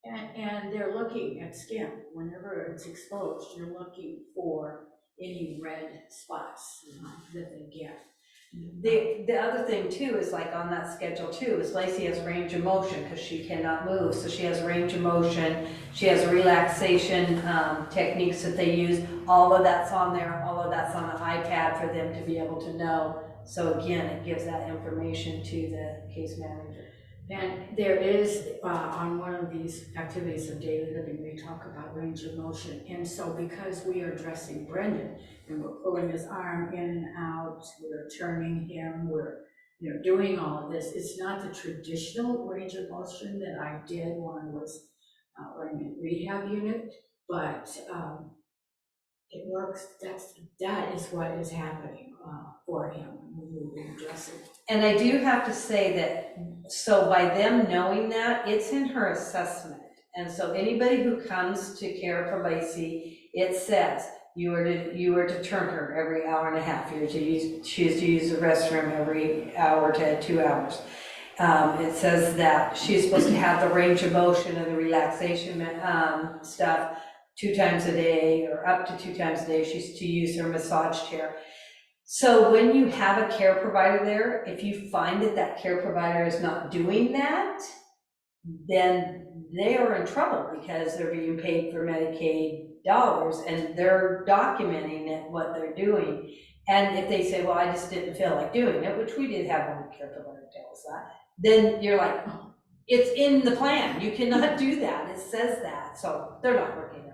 S3: And they're looking at skin. Whenever it's exposed, you're looking for any red spots that they get.
S2: The other thing too is, like on that schedule too, is Lacey has range of motion because she cannot move. So she has range of motion, she has relaxation techniques that they use. All of that's on there, all of that's on the iPad for them to be able to know. So again, it gives that information to the case manager.
S3: And there is, on one of these activities of daily living, we talk about range of motion. And so because we are dressing Brendan and we're pulling his arm in and out, we're turning him, we're doing all of this, it's not the traditional range of motion that I did when I was running a rehab unit, but it works. That is what is happening for him when we're dressing.
S2: And I do have to say that, so by them knowing that, it's in her assessment. And so anybody who comes to care for Lacey, it says you are to turn her every hour and a half. She is to use the restroom every hour to 2 hours. It says that she's supposed to have the range of motion and the relaxation stuff 2 times a day, or up to 2 times a day. She's to use her massage chair. So when you have a care provider there, if you find that care provider is not doing that, then they are in trouble because they're being paid for Medicaid dollars and they're documenting what they're doing. And if they say, well, I just didn't feel like doing it, which we did have one care provider tell us that, then you're like, oh, it's in the plan. You cannot do that. It says that. So they're not working there.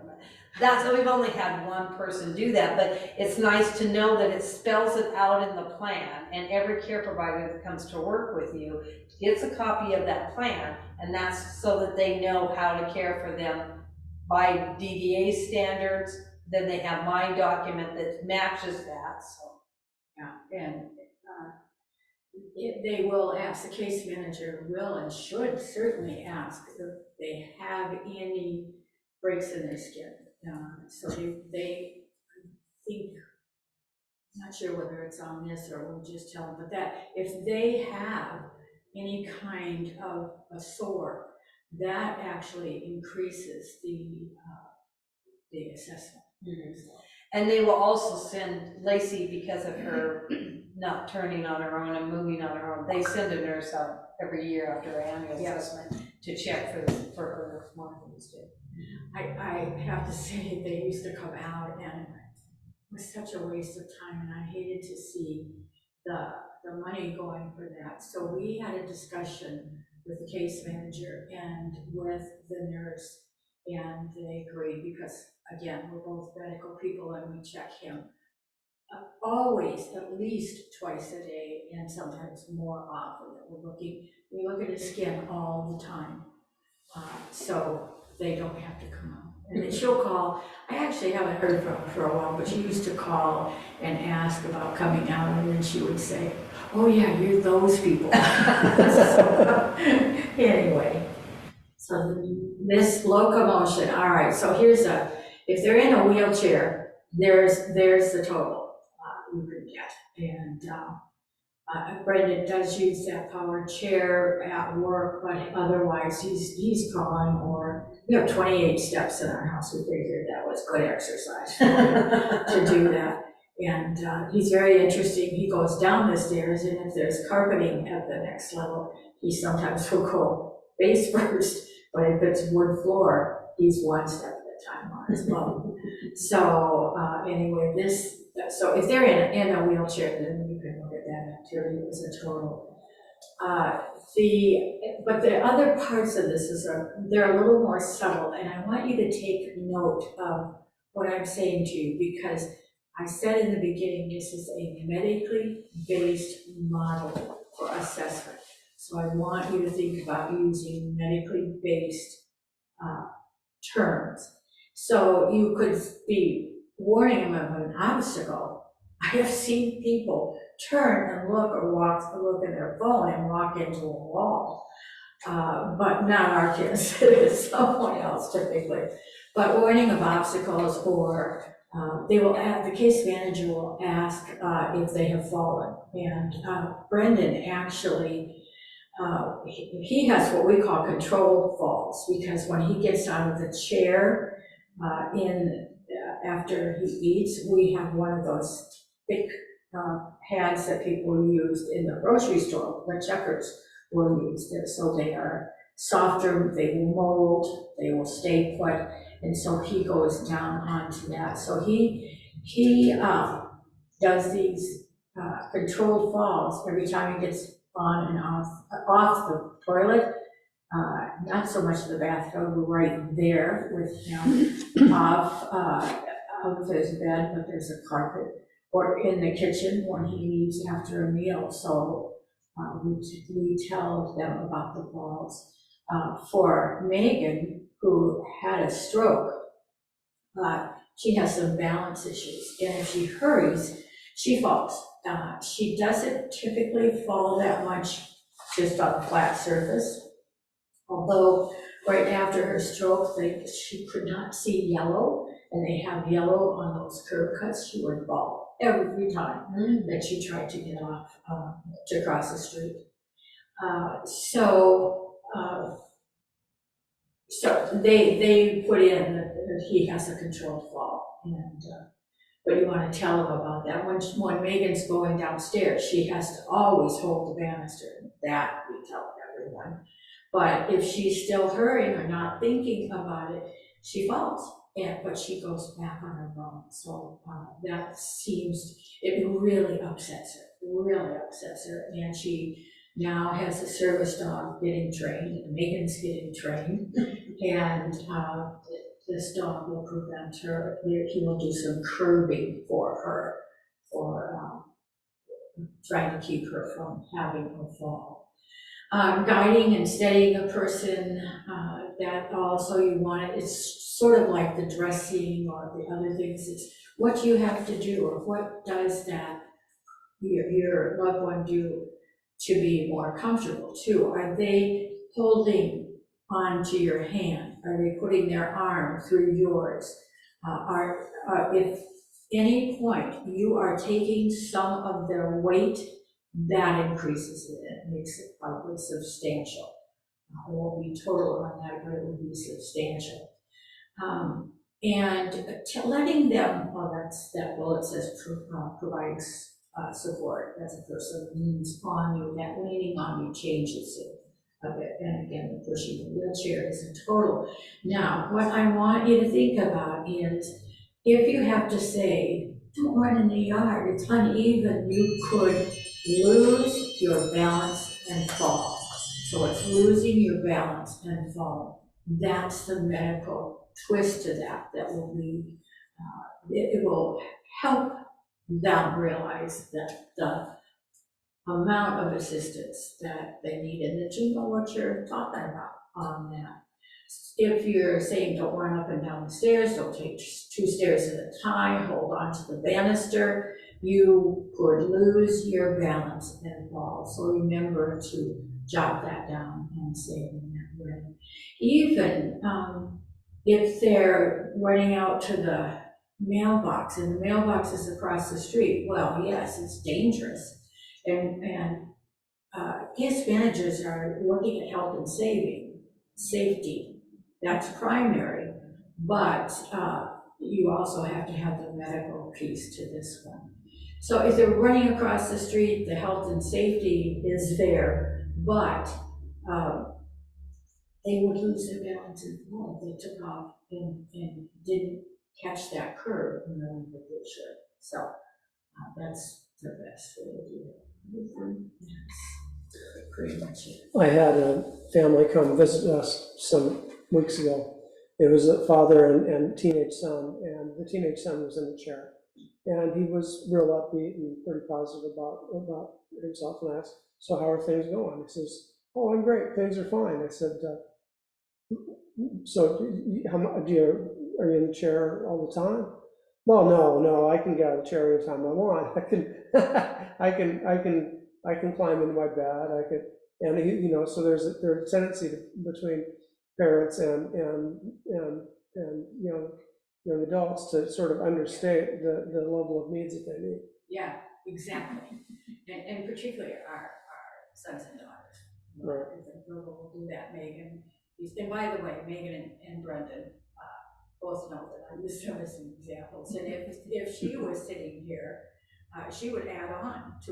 S2: So we've only had one person do that, but it's nice to know that it spells it out in the plan, and every care provider that comes to work with you gets a copy of that plan, and that's so that they know how to care for them by DDA standards. Then they have my document that matches that. So
S3: yeah, and they will ask, the case manager will and should certainly ask if they have any breaks in their skin. So they think, I'm not sure whether it's on this or we'll just tell them, but that if they have any kind of a sore that actually increases the assessment.
S2: And they will also send Lacey, because of her not turning on her own and moving on her own, they send a nurse out every year after her annual assessment to check for her monthlies too.
S3: I have to say, they used to come out and it was such a waste of time, and I hated to see the money going for that. So we had a discussion with the case manager and with the nurse, and they agreed because, again, we're both medical people and we check him always at least twice a day, and sometimes more often. We look at his skin all the time, so they don't have to come out. And then she'll call. I actually haven't heard from her for a while, but she used to call and ask about coming out, and then she would say, "Oh yeah, you're those people." So, anyway, so this locomotion. All right, so if they're in a wheelchair, there's the total you could get. And Brendan does use that power chair at work, but otherwise he's calling, or we have 28 steps in our house. We figured that was good exercise to do that. And he's very interesting. He goes down the stairs, and if there's carpeting at the next level, he sometimes will go face first, but if it's wood floor, he's one step at a time on his bum. So anyway, so if they're in a wheelchair, then you can look at that activity as a total. But the other parts of this they're a little more subtle, and I want you to take note of what I'm saying to you, because I said in the beginning, this is a medically based model for assessment. So I want you to think about using medically based terms. So you could be warning them of an obstacle. I have seen people turn and look at their phone and walk into a wall. But not our kids, it's someone else typically. But warning of obstacles, or the case manager will ask if they have fallen. And Brendan actually, he has what we call controlled falls, because when he gets out of the chair after he eats, we have one of those thick pads that people use in the grocery store, the checkers will use them. So they are softer, they will mold, they will stay put, and so he goes down onto that. So he does these controlled falls every time he gets on and off the toilet. Not so much the bathtub, we're right there with him, off his bed, but there's a carpet, or in the kitchen when he leaves after a meal. So we tell them about the falls. For Megan, who had a stroke, she has some balance issues, and if she hurries, she falls. She doesn't typically fall that much just on a flat surface, although right after her stroke, she could not see yellow, and they have yellow on those curb cuts. She would fall every time that she tried to get off to cross the street. So they put in that he has a controlled fall, and but you want to tell him about that. When Megan's going downstairs, she has to always hold the banister. That we tell everyone. But if she's still hurrying or not thinking about it, she falls. But she goes back on her bum. So it really upsets her. And she now has a service dog getting trained, and Megan's getting trained. And this dog will prevent her, he will do some curbing for her, for trying to keep her from having a fall. Guiding and steadying a person, that also you want it. It's sort of like the dressing or the other things. It's what you have to do, or what does that your loved one do to be more comfortable too. Are they holding onto your hand? Are they putting their arm through yours? If any point you are taking some of their weight, that increases it and makes it probably substantial. It won't be total on that, but it will be substantial. And letting them, well, that bullet says provides support as a person leans on you, that leaning on you changes it a bit. And again, the pushing the wheelchair is a total. Now, what I want you to think about is if you have to say, don't run in the yard, it's uneven, you could lose your balance and fall. So it's losing your balance and fall. That's the medical twist to that will be, it will help them realize that the amount of assistance that they need and that you know what you're talking about on that. If you're saying don't run up and down the stairs, don't take 2 stairs at a time, hold on to the banister, you could lose your balance and fall. So remember to jot that down and say it in that way. Even if they're running out to the mailbox and the mailbox is across the street, well, yes, it's dangerous. And case managers are looking at health and safety. That's primary, but you also have to have the medical piece to this one. So if they're running across the street, the health and safety is there, but they would lose their balance and fall if they took off and didn't catch that curve in the way that they should. So that's the best way to do it. That's pretty much it.
S1: I had a family come visit us some weeks ago. It was a father and teenage son, and the teenage son was in the chair. And he was real upbeat and pretty positive about himself. And I asked, so how are things going? He says, oh, I'm great, things are fine. I said, so are you in the chair all the time? Well, no, I can get out of the chair anytime I want. I can climb into my bed. And so there's a tendency between parents and young adults to sort of understate the level of needs that they need.
S3: Yeah, exactly. And particularly our sons and daughters.
S1: Right.
S3: We'll do that, Megan. And by the way, Megan and Brendan both know that I use them as examples. And if she was sitting here, she would add on to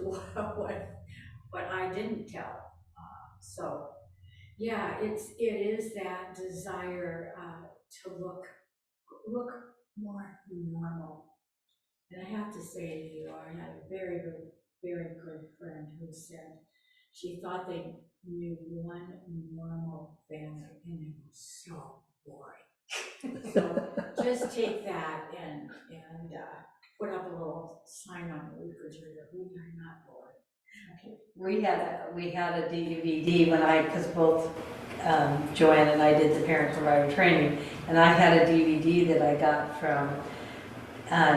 S3: what I didn't tell. So yeah, it is that desire to look more normal. And I have to say to you, I had a very good friend who said she thought they knew one normal family and it was so boring. So just take that and put up a little sign on the refrigerator, we are not bored. Okay.
S2: We had a DVD because both Joanne and I did the parent provider training, and I had a DVD that I got from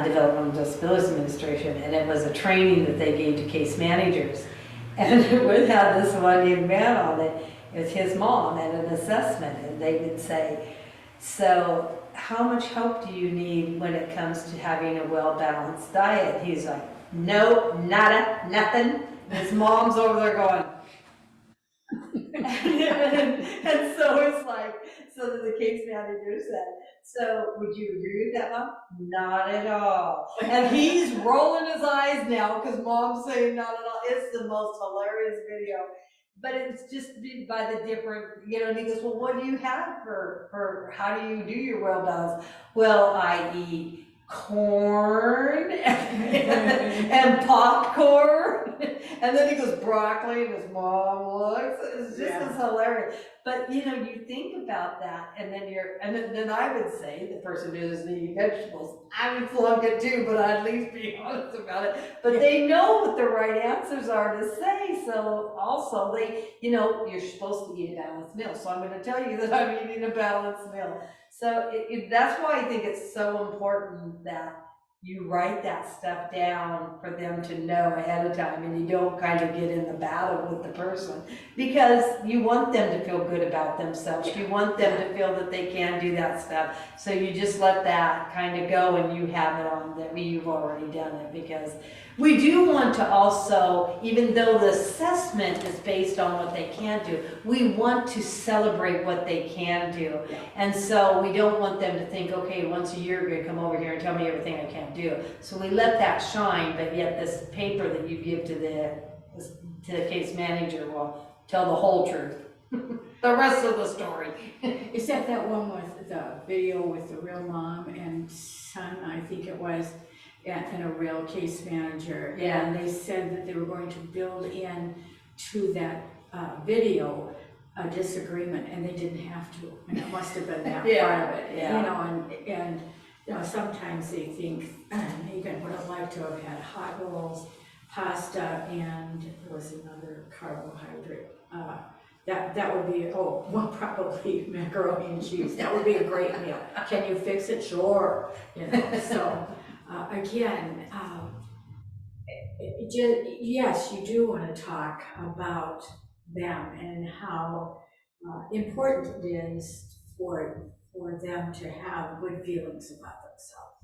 S2: Developmental Disabilities Administration, and it was a training that they gave to case managers. And it would have this one young man on it. It was his mom at an assessment, and they would say, so how much help do you need when it comes to having a well-balanced diet? He's like, no, nada, nothing. His mom's over there going. and so it's like, so the case manager said, so would you agree with that, Mom? Not at all. And he's rolling his eyes now because Mom's saying not at all. It's the most hilarious video. But it's just by the different, and he goes, well, what do you have for how do you do your well balance? Well, I eat corn and popcorn. And then he goes, broccoli, and his mom looks. It's just as hilarious. But you think about that, and then I would say the person who doesn't eat vegetables, I would flunk it too, but I'd at least be honest about it. But they know what the right answers are to say. So also you're supposed to eat a balanced meal. So I'm going to tell you that I'm eating a balanced meal. So that's why I think it's so important that you write that stuff down for them to know ahead of time, and you don't kind of get in the battle with the person, because you want them to feel good about themselves. You want them to feel that they can do that stuff. So you just let that kind of go, and you have it on that you've already done it, because We do want to also, even though the assessment is based on what they can do, we want to celebrate what they can do. And so we don't want them to think, okay, once a year you're gonna come over here and tell me everything I can't do. So we let that shine, but yet this paper that you give to the case manager will tell the whole truth. The rest of the story.
S3: Is that one with the video with the real mom and son, I think it was, and a real case manager?
S2: Yeah.
S3: And they said that they were going to build in to that video a disagreement, and they didn't have to. And it must have been that part of it,
S2: Yeah.
S3: you know, and you know, sometimes they think, Megan would have liked to have had hot rolls, pasta, and there was another carbohydrate. That would be, well, probably macaroni and cheese. That would be a great meal. Can you fix it? Sure. You know, so again, yes, you do want to talk about them and how important it is for them to have good feelings about themselves.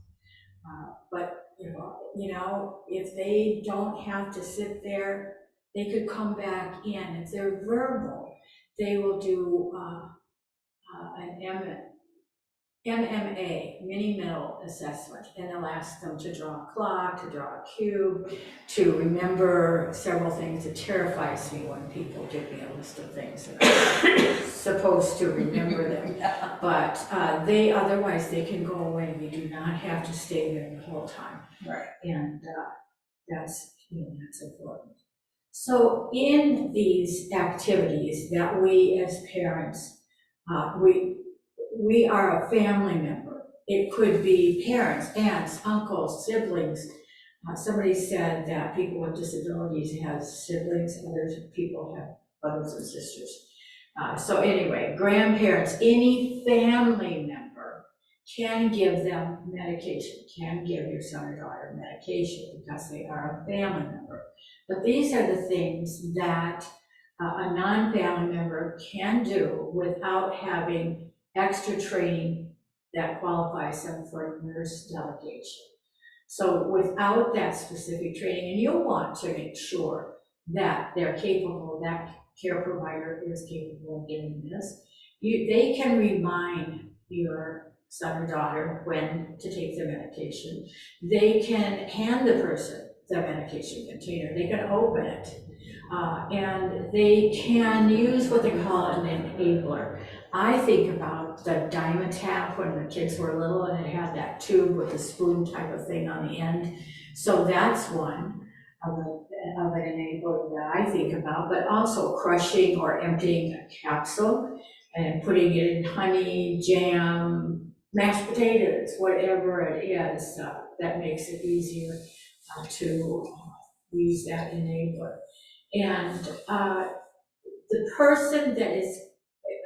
S3: But you know, if they don't have to sit there, they could come back in. If they're verbal, they will do an MMA, mini mental assessment, and they'll ask them to draw a clock, to draw a cube, to remember several things. It terrifies me when people give me a list of things and I'm supposed to remember them. But otherwise they can go away. They do not have to stay there the whole time.
S2: Right.
S3: And that's important. So in these activities that we as parents, we are a family member. It could be parents, aunts, uncles, siblings. Somebody said that people with disabilities have siblings, other people have brothers and sisters. So anyway, grandparents, any family member can give them medication, can give your son or daughter medication because they are a family member. But these are the things that a non-family member can do without having extra training that qualifies them for nurse delegation. So without that specific training, and you'll want to make sure that they're capable, that care provider is capable of doing this, they can remind your son or daughter when to take the medication. They can hand the person the medication container. They can open it. And they can use what they call an enabler. I think about the Dimetapp when the kids were little and it had that tube with the spoon type of thing on the end. So that's one of an enabler that I think about, but also crushing or emptying a capsule and putting it in honey, jam, mashed potatoes, whatever it is, that makes it easier to use that enabler. And the person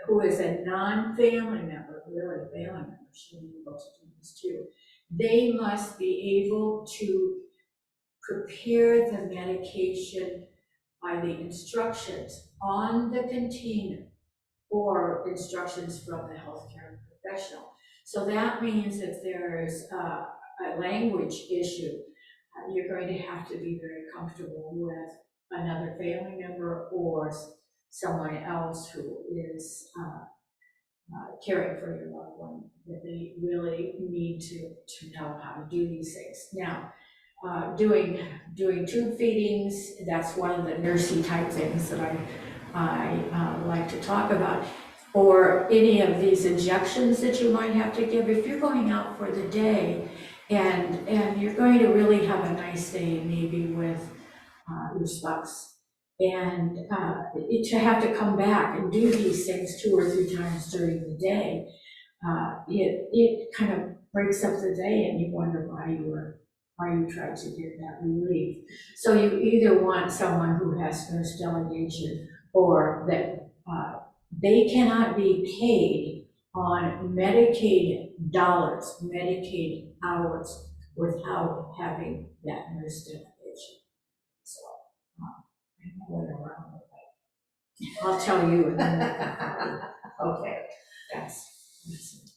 S3: who is a non-family member, really a family member, should be able to do this too. They must be able to prepare the medication by the instructions on the container or instructions from the healthcare professional. So that means if there's a language issue, you're going to have to be very comfortable with another family member or someone else who is caring for your loved one, that they really need to know how to do these things. Now, doing tube feedings, that's one of the nursey type things that I like to talk about, or any of these injections that you might have to give. If you're going out for the day and you're going to really have a nice day, maybe with your spouse, and to have to come back and do these things 2 or 3 times during the day, it kind of breaks up the day, and you wonder why you tried to get that relief. So you either want someone who has nurse delegation, or that they cannot be paid on Medicaid dollars, Medicaid hours, without having that nurse delegation. So I went around with that. I'll tell you in a minute. Okay, that's it.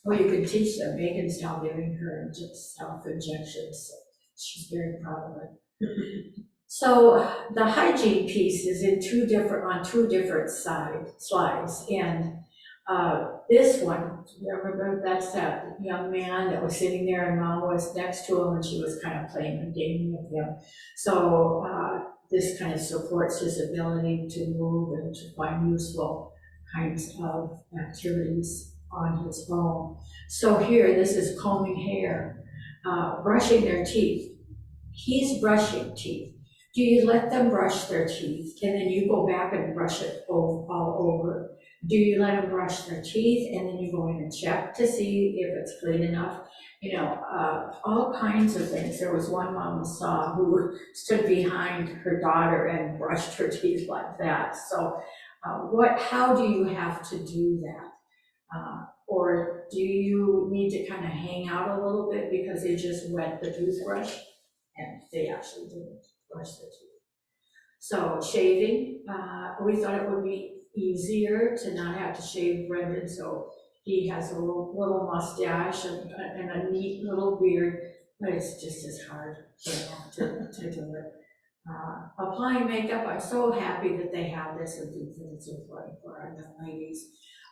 S3: Well, you can teach them. Megan's now giving her self-injections. she's very proud of it. So the hygiene piece is on two different slides. And this one, remember, that's that young man that was sitting there and mom was next to him and she was kind of playing a game with him. So this kind of supports his ability to move and to find useful kinds of activities on his own. So here, this is combing hair, brushing their teeth. He's brushing teeth. Do you let them brush their teeth and then you go back and brush it all over? Do you let them brush their teeth and then you go in and check to see if it's clean enough? You know, all kinds of things. There was one mom I saw who stood behind her daughter and brushed her teeth like that. So how do you have to do that? Or do you need to kind of hang out a little bit because they just wet the toothbrush and they actually didn't brush their teeth? So shaving, we thought it would be easier to not have to shave Brendan, so he has a little mustache and a neat little beard, but it's just as hard to do it. Applying makeup, I'm so happy that they have this and things that it's important for our young ladies.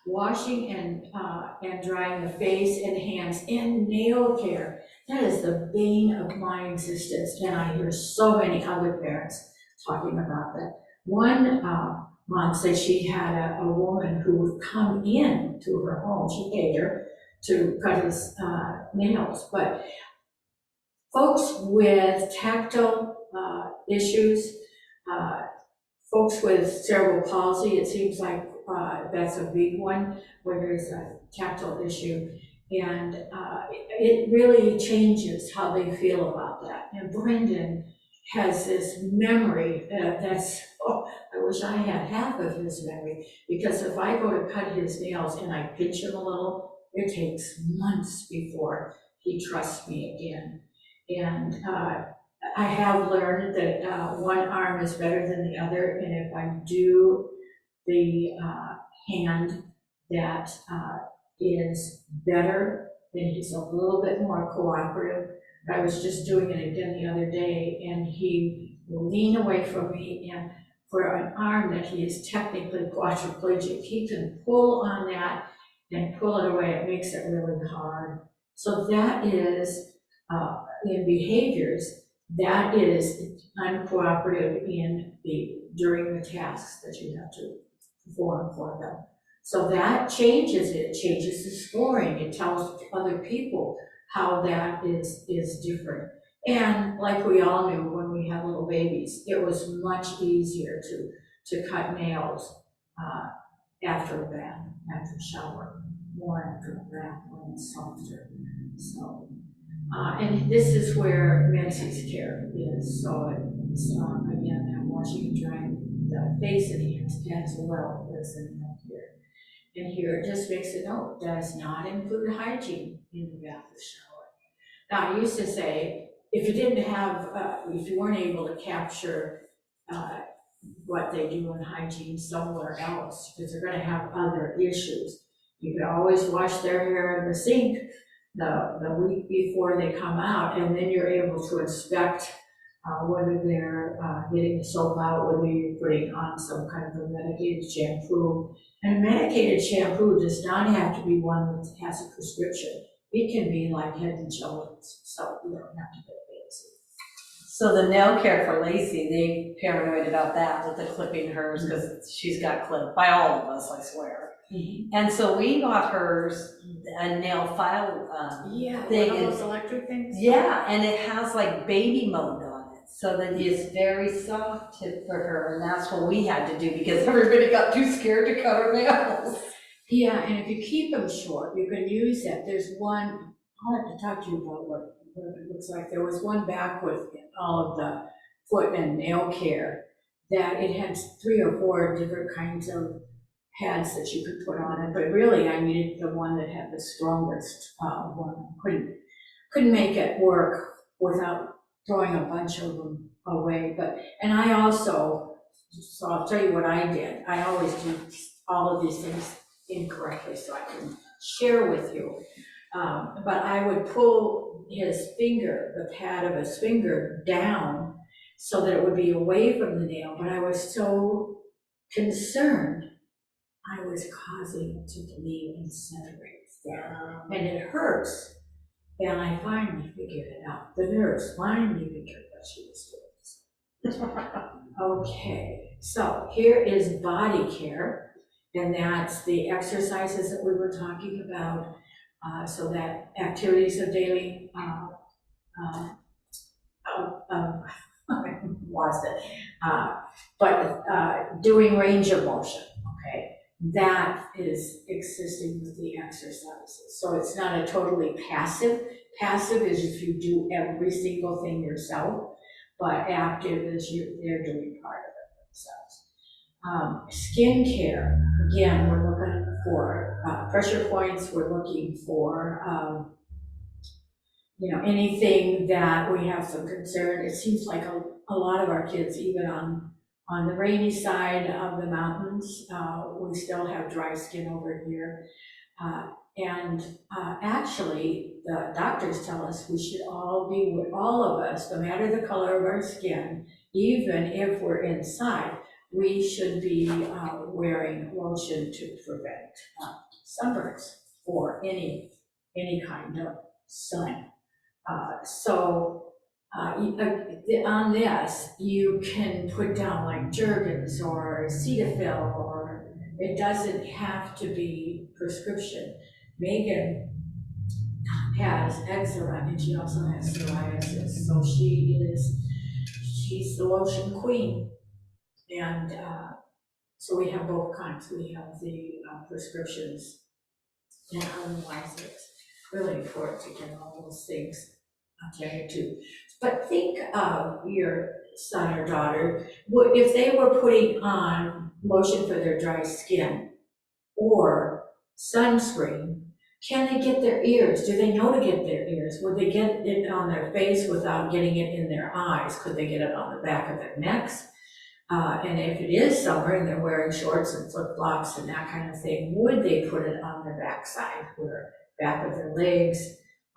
S3: Washing and drying the face and hands and nail care. That is the bane of my existence, and I hear so many other parents talking about that. One mom said she had a woman who would come in to her home. She paid her to cut his nails, but folks with tactile issues, folks with cerebral palsy, it seems like that's a big one where there's a tactile issue, and it really changes how they feel about that. And Brendan has this memory that's, I wish I had half of his memory, because if I go to cut his nails and I pinch him a little, it takes months before he trusts me again. And I have learned that one arm is better than the other, and if I do the hand that is better, then he's a little bit more cooperative. I was just doing it again the other day, and he will lean away from me, and for an arm that he is technically quadriplegic, he can pull on that and pull it away. It makes it really hard. So that is, in behaviors, that is uncooperative during the tasks that you have to perform for them. So that changes it, changes the scoring. It tells other people how that is different. And like we all knew when we had little babies, it was much easier to cut nails after a bath, after a shower, more after a bath when it's softer. So, and this is where Menzies care is. So it's, again, that washing and drying the face and hands as well as in here. And here it just makes a note, does not include hygiene in the bath or shower. Now, I used to say, if you weren't able to capture what they do in hygiene somewhere else, because they're going to have other issues, you could always wash their hair in the sink the week before they come out, and then you're able to inspect whether they're getting the soap out, whether you're putting on some kind of a medicated shampoo. And a medicated shampoo does not have to be one that has a prescription. It can be like Head and Shoulders, so you don't have to get fancy.
S2: So the nail care for Lacey, they paranoid about that with the clipping hers, because she's got clipped by all of us, I swear. Mm-hmm. And so we got hers a nail file thing.
S3: One of those electric things?
S2: Yeah, and it has like baby mode on it, so that it's very soft tip for her, and that's what we had to do because everybody got too scared to cut her nails.
S3: Yeah, and if you keep them short, you can use that. There's one, I'll have to talk to you about what it looks like. There was one back with all of the foot and nail care that it had 3 or 4 different kinds of pads that you could put on it, but really I needed the one that had the strongest one. Couldn't make it work without throwing a bunch of them away. And I also, so I'll tell you what I did. I always do all of these things incorrectly so I can share with you. But I would pull his finger, the pad of his finger down so that it would be away from the nail, but I was so concerned I was causing it to bleed and separate there. And it hurts. And I finally figured it out. The nurse finally figured what she was doing. Okay, so here is body care, and that's the exercises that we were talking about. So that activities of daily, was it? But doing range of motion, okay? That is assisting with the exercises. So it's not a totally passive. Passive is if you do every single thing yourself, but active is they're doing part of it themselves. Skin care, again, we're looking for pressure points. We're looking for anything that we have some concern. It seems like a lot of our kids, even on the rainy side of the mountains, we still have dry skin over here. Actually, the doctors tell us we should all of us, no matter the color of our skin, even if we're inside, we should be wearing lotion to prevent sunburns or any kind of sun. On this, you can put down like Jergens or Cetaphil, or it doesn't have to be prescription. Megan has eczema and she also has psoriasis, so she's the lotion queen. And so we have both kinds. We have the prescriptions, and otherwise it's really important to get all those things attended to. But think of your son or daughter, if they were putting on lotion for their dry skin or sunscreen, can they get their ears? Do they know to get their ears? Would they get it on their face without getting it in their eyes? Could they get it on the back of their necks? And if it is summer and they're wearing shorts and flip-flops and that kind of thing, would they put it on their backside, or back of their legs,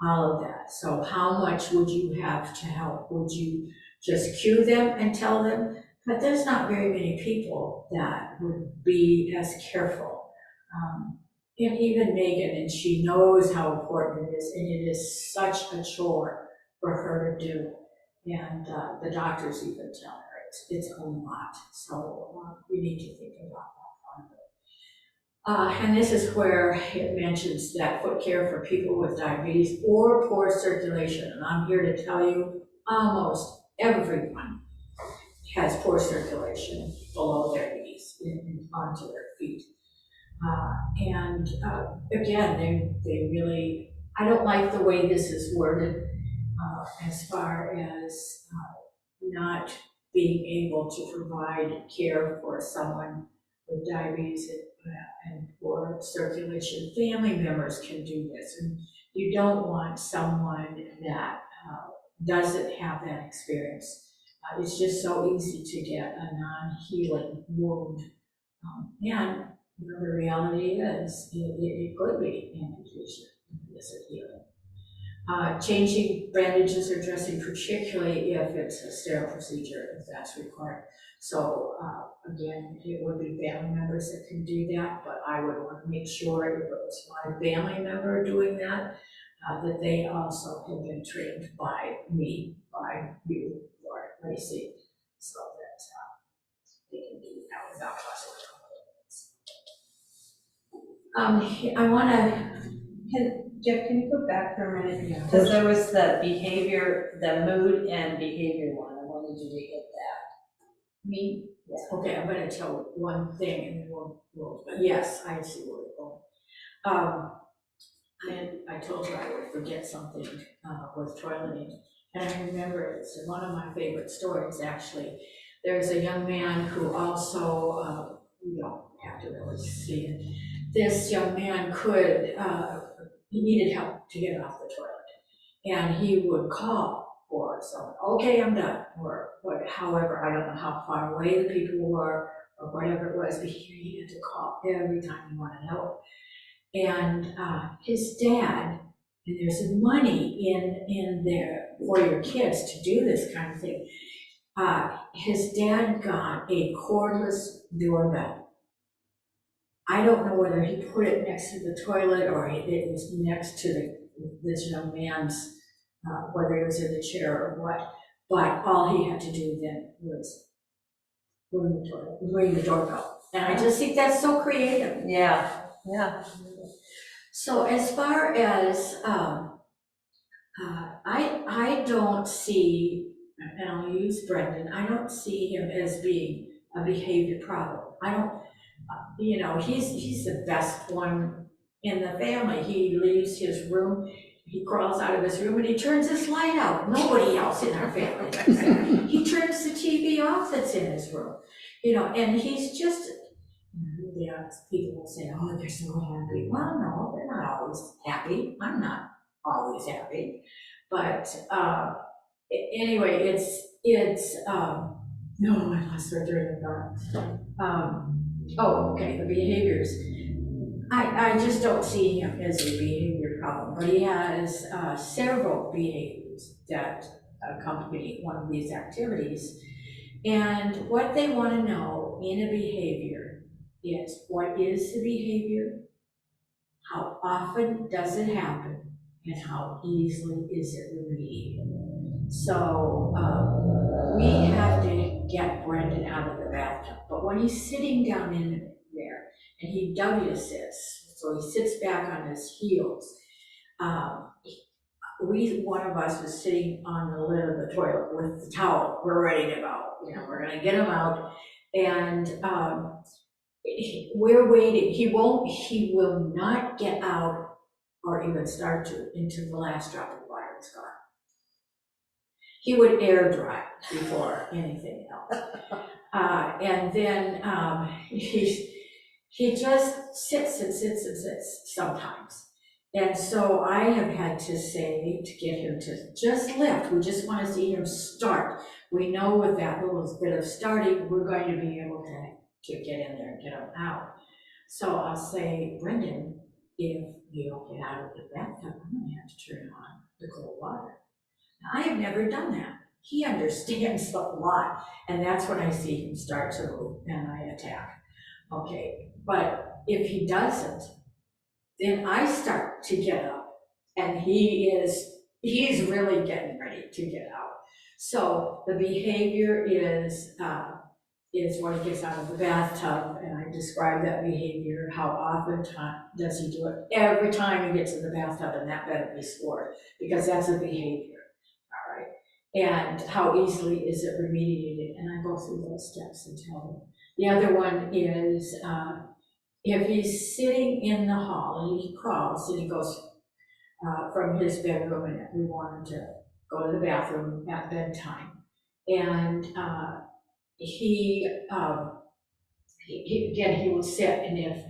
S3: all of that? So how much would you have to help? Would you just cue them and tell them? But there's not very many people that would be as careful. And even Megan, and she knows how important it is, and it is such a chore for her to do. And the doctors even tell her it's a lot. So we need to think about that part of it. And this is where it mentions that foot care for people with diabetes or poor circulation. And I'm here to tell you, almost everyone has poor circulation below their knees, onto their feet. Again, they really, I don't like the way this is worded as far as not being able to provide care for someone with diabetes and poor circulation. Family members can do this, and you don't want someone that doesn't have that experience. It's just so easy to get a non-healing wound. And the reality is, it could be amputation if it isn't healing. Changing bandages or dressing, particularly if it's a sterile procedure, if that's required. So again, it would be family members that can do that, but I would want to make sure if it was my family member doing that, that they also have been trained by me, by you, Lord Lacey, so that they can do that without causing I want to,
S2: Jeff, can you go back for a minute?
S3: Yeah.
S2: Because there was the behavior, the mood and behavior one. I wanted you to hit that.
S3: me?
S2: Yeah.
S3: Okay, I'm going to tell one thing and then we'll but yes, I see where we're going. I told her I would forget something with toileting. And I remember it's one of my favorite stories, actually. There's a young man who also, you don't have to really see it. This young man he needed help to get off the toilet. And he would call for someone, okay, I'm done, or however, I don't know how far away the people were, or whatever it was, but he needed to call every time he wanted help. And his dad and there's money in there for your kids to do this kind of thing. His dad got a cordless doorbell. I don't know whether he put it next to the toilet or it was next to this young man's, whether it was in the chair or what, but all he had to do then was ring the doorbell. And I just think that's so creative.
S2: Yeah, yeah.
S3: So as far as, I don't see, and I'll use Brendan, I don't see him as being a behavior problem. I don't, he's the best one in the family. He leaves his room, he crawls out of his room and he turns his light out. Nobody else in our family does that. He turns the TV off that's in his room, and he's just, people will say, oh, they're so happy. Well, no, they're not always happy. I'm not always happy. But anyway, no, I lost my train of thought. Okay, the behaviors. I just don't see him as a behavior problem, but he has several behaviors that accompany one of these activities. And what they want to know in a behavior is, what is the behavior? How often does it happen? And how easily is it remediated? So we have to get Brendan out of the bathtub. But when he's sitting down in there and he W-sits, so he sits back on his heels, one of us was sitting on the lid of the toilet with the towel. We're ready to go. We're going to get him out. And we're waiting. He will not get out or even start to until the last drop of water is gone. He would air dry before anything else. And then he just sits and sits and sits sometimes. And so I have had to say to get him to just lift. We just want to see him start. We know with that little bit of starting, we're going to be able to get in there and get him out. So I'll say, Brendan, if you don't get out of the bathtub, I'm going to have to turn on the cold water. Now, I have never done that. He understands a lot, and that's when I see him start to move and I attack. Okay, but if he doesn't, then I start to get up, and he's really getting ready to get out. So the behavior is when he gets out of the bathtub, and I describe that behavior, how often does he do it? Every time he gets in the bathtub, and that better be scored, because that's a behavior, all right? And how easily is it remediated? And I go through those steps and tell him. The other one is, if he's sitting in the hall and he crawls and he goes from his bedroom, and we want him to go to the bathroom at bedtime, and he will sit, and if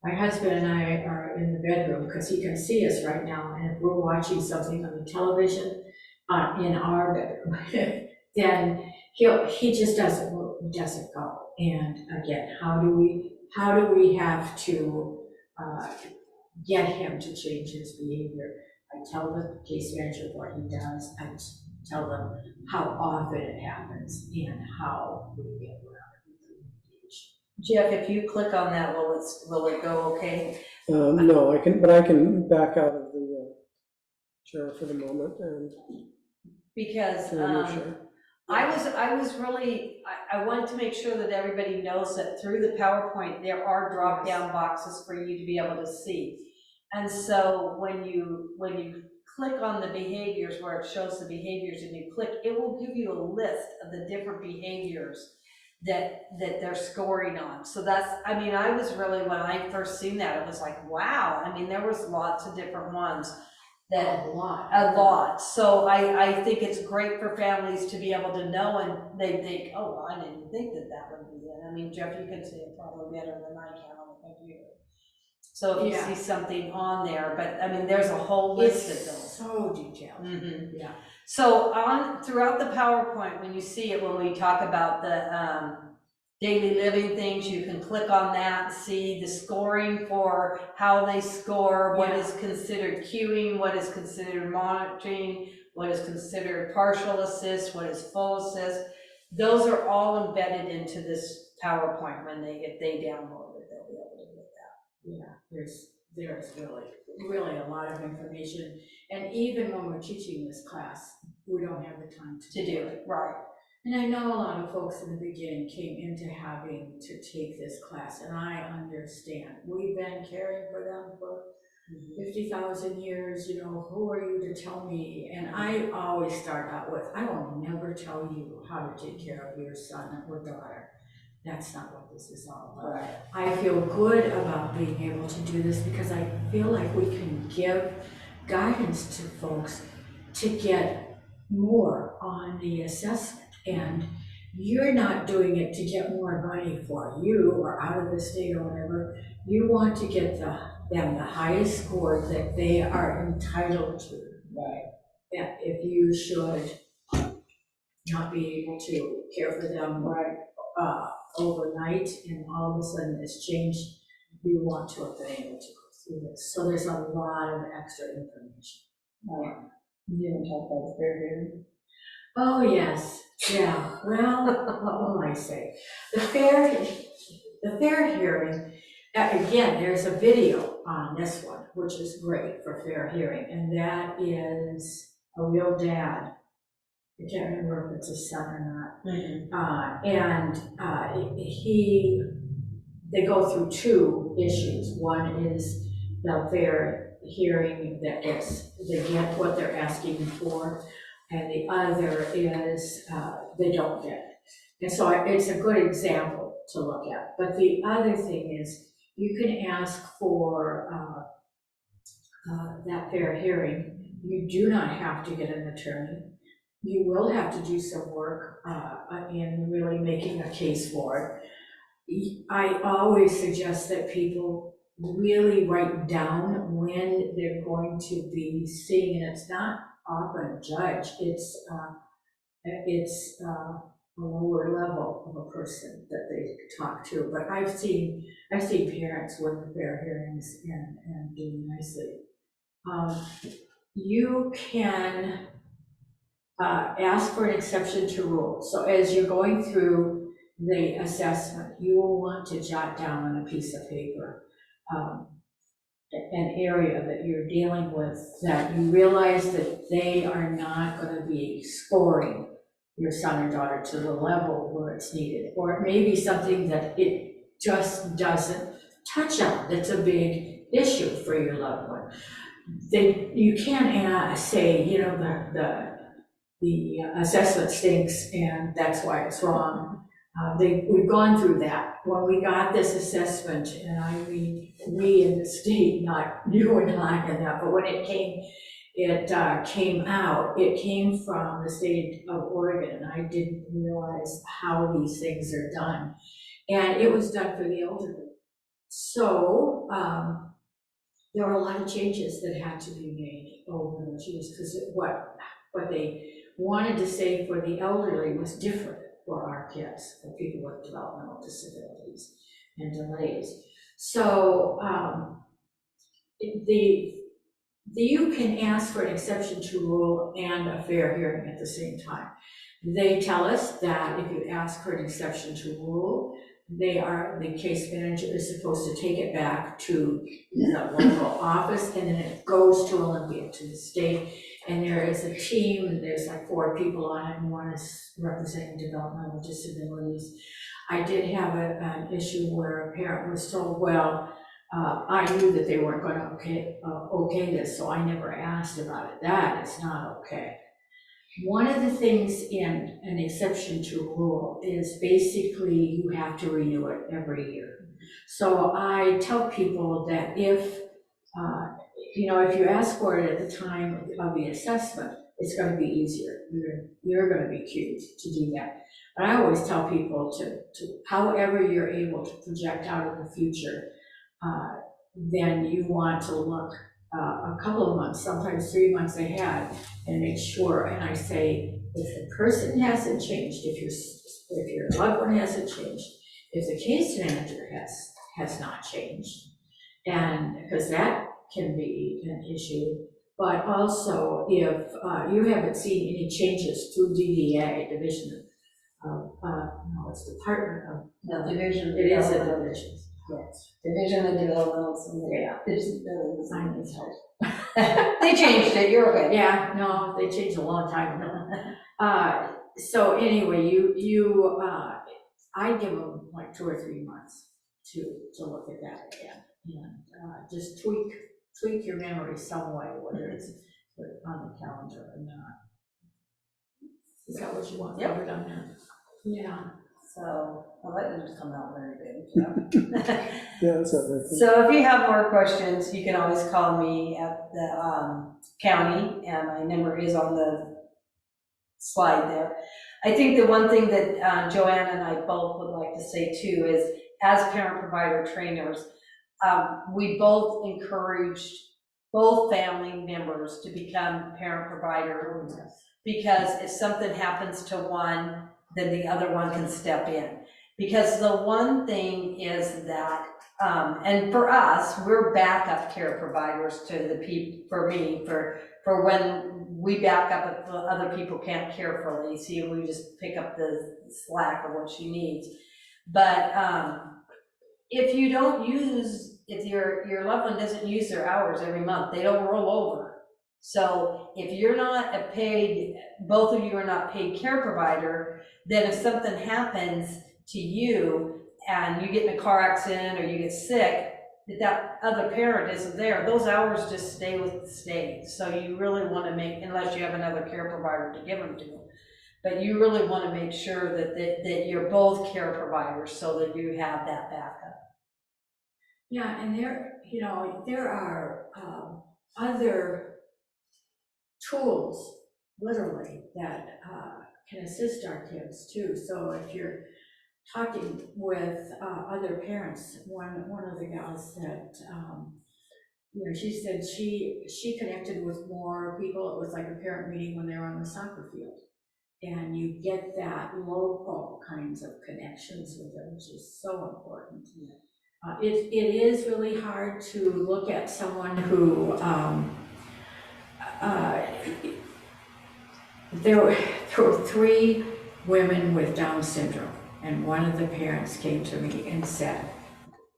S3: my husband and I are in the bedroom, because he can see us right now, and if we're watching something on the television in our bedroom, then he just doesn't move, he doesn't go. And again, how do we have to get him to change his behavior? I tell the case manager what he does. I tell them how often it happens and how we get around it.
S2: Jeff, if you click on that, will it go okay?
S1: No, I can back out of the chair for the moment and.
S2: Because I was really, I wanted to make sure that everybody knows that through the PowerPoint, there are drop-down boxes for you to be able to see. And so when you click on the behaviors where it shows the behaviors and you click, it will give you a list of the different behaviors that they're scoring on. So that's, I was really, when I first seen that, it was like, wow. There was lots of different ones. A lot. So I think it's great for families to be able to know, and they think, oh, well, I didn't think that would be it. Jeff, you can see it probably better than I can on the computer. So if you see something on there, but there's a whole list of those.
S3: So detailed.
S2: Mm-hmm.
S3: Yeah.
S2: So throughout the PowerPoint, when you see it, when we talk about daily living things, you can click on that, see the scoring for how they score, what is considered queuing, what is considered monitoring, what is considered partial assist, what is full assist. Those are all embedded into this PowerPoint if they download it, they'll be able to get that.
S3: Yeah, there's really a lot of information. And even when we're teaching this class, we don't have the time to do it.
S2: Right.
S3: And I know a lot of folks in the beginning came into having to take this class, and I understand. We've been caring for them for 50,000 years, you know, who are you to tell me? And I always start out with, I will never tell you how to take care of your son or daughter. That's not what this is all about.
S2: Right.
S3: I feel good about being able to do this because I feel like we can give guidance to folks to get more on the assessment. And you're not doing it to get more money for you or out of the state or whatever. You want to get them the highest score that they are entitled to.
S2: Right.
S3: And if you should not be able to care for them overnight and all of a sudden it's changed, you want to have been able to go through this. So there's a lot of extra information.
S2: You didn't talk about the fair hearing?
S3: Oh, yes, yeah, well, what will I say? The fair hearing, again, there's a video on this one, which is great for fair hearing, and that is a real dad. I can't remember if it's a son or not. They go through two issues. One is the fair hearing that they get what they're asking for, and the other is they don't get it. And so it's a good example to look at. But the other thing is you can ask for that fair hearing. You do not have to get an attorney. You will have to do some work in really making a case for it. I always suggest that people really write down when they're going to be seeing, and it's not often a judge, it's a lower level of a person that they talk to. But I've seen parents with fair hearings and do nicely. You can ask for an exception to rules. So as you're going through the assessment, you will want to jot down on a piece of paper an area that you're dealing with, that you realize that they are not going to be scoring your son or daughter to the level where it's needed. Or it may be something that it just doesn't touch on, that's a big issue for your loved one. You can't say, you know, the assessment stinks and that's why it's wrong. We've gone through that. When we got this assessment, and I mean, we in the state, not you and I and that, but when it came out, it came from the state of Oregon, and I didn't realize how these things are done. And it was done for the elderly. So there were a lot of changes that had to be made over those years, because what they wanted to say for the elderly was different for our kids, for people with developmental disabilities and delays. So you can ask for an exception to rule and a fair hearing at the same time. They tell us that if you ask for an exception to rule, the case manager is supposed to take it back to the local office, and then it goes to Olympia, to the state. And there is a team, and there's like 4 people on it, and one is representing developmental disabilities. I did have an issue where a parent was told, well, I knew that they weren't going to okay this, so I never asked about it. That is not okay. One of the things in an exception to rule is basically you have to renew it every year. So I tell people that if you ask for it at the time of the assessment, it's going to be easier. You're going to be cued to do that. But I always tell people to however you're able to project out in the future, then you want to look a couple of months, sometimes 3 months ahead, and make sure. And I say, if the person hasn't changed, if your loved one hasn't changed, if the case manager has not changed, and because that can be an issue, but also if you haven't seen any changes through DDA, Division of, no, it's Department of,
S2: No, Division.
S3: it is a division.
S2: Yes, Division of Developmental,
S3: Yeah.
S2: Disabilities.
S3: I need help.
S2: They changed it, you're okay.
S3: Yeah, no, they changed a long time ago. So anyway, I give them like 2 or 3 months to look at that again, and just tweak your memory some way, whether it's put it on the calendar or not. Is that what you want covered on there? Yeah.
S2: So, well, that didn't come out very good.
S1: Yeah, that's not very good.
S2: So if you have more questions, you can always call me at the county, and my number is on the slide there. I think the one thing that Joanne and I both would like to say too is, as parent-provider trainers, we both encouraged both family members to become parent-provider, because if something happens to one, then the other one can step in. Because the one thing is that, and for us, we're backup care providers to the people, for me, for when we back up if other people can't care for Lacey, and we just pick up the slack of what she needs. But if you don't use, if your loved one doesn't use their hours every month, they don't roll over. So if you're not a paid, both of you are not paid care provider, then if something happens to you and you get in a car accident or you get sick, that other parent isn't there, those hours just stay with the state. So you really want to make, unless you have another care provider to give them to, but you really want to make sure that you're both care providers so that you have that backup.
S3: Yeah, and there are other tools, literally, that can assist our kids too. So if you're talking with other parents, one of the gals that, she said she connected with more people. It was like a parent meeting when they were on the soccer field. And you get that local kinds of connections with them, which is so important. It is really hard to look at someone who, there were 3 women with Down syndrome, and one of the parents came to me and said,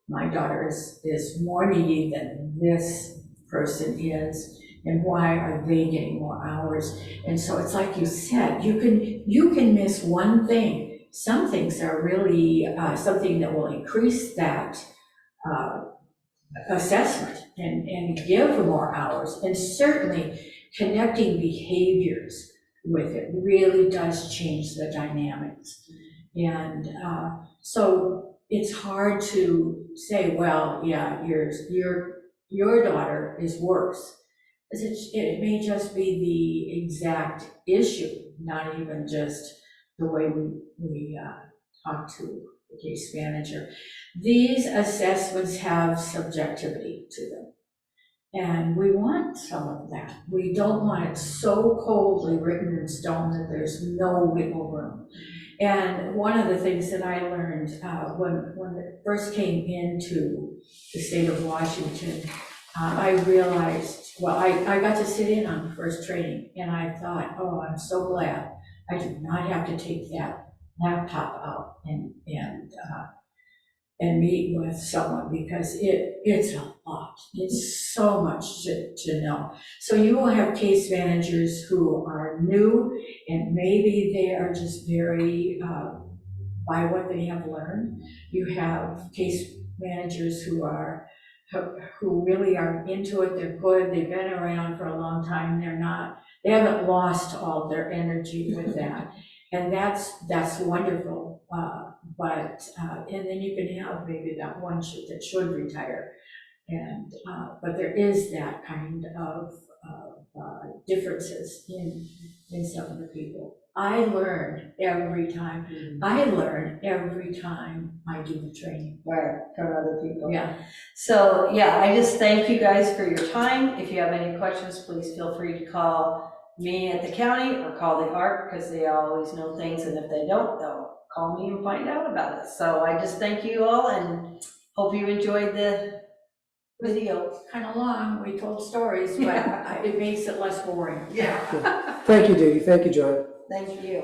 S3: my daughter is more needy than this person is, and why are they getting more hours? And so it's like you said, you can miss one thing. Some things are really something that will increase that assessment and give more hours, and certainly connecting behaviors with it really does change the dynamics. And so it's hard to say, well, yeah, your daughter is worse. It may just be the exact issue, not even just the way we talk to the case manager. These assessments have subjectivity to them, and we want some of that. We don't want it so coldly written in stone that there's no wiggle room. And one of the things that I learned when it first came into the state of Washington, I realized, well, I got to sit in on the first training, and I thought, oh, I'm so glad I did not have to take that laptop out and meet with someone, because it's a lot. It's so much to know. So you will have case managers who are new, and maybe they are just very by what they have learned. You have case managers who really are into it. They're good. They've been around for a long time. They haven't lost all their energy with that, and that's wonderful. And then you can have maybe that one that should retire, and but there is that kind of differences in some of the people. I learn every time. I learn every time I do the training.
S2: Right, from other people.
S3: Yeah.
S2: So, yeah, I just thank you guys for your time. If you have any questions, please feel free to call me at the county or call the ARC, because they always know things, and if they don't, they'll call me and find out about it. So I just thank you all and hope you enjoyed the video.
S3: Kind of long, we told stories, but it makes it less boring.
S2: Yeah.
S1: Thank you, Dee Dee. Thank you, John.
S2: Thank you.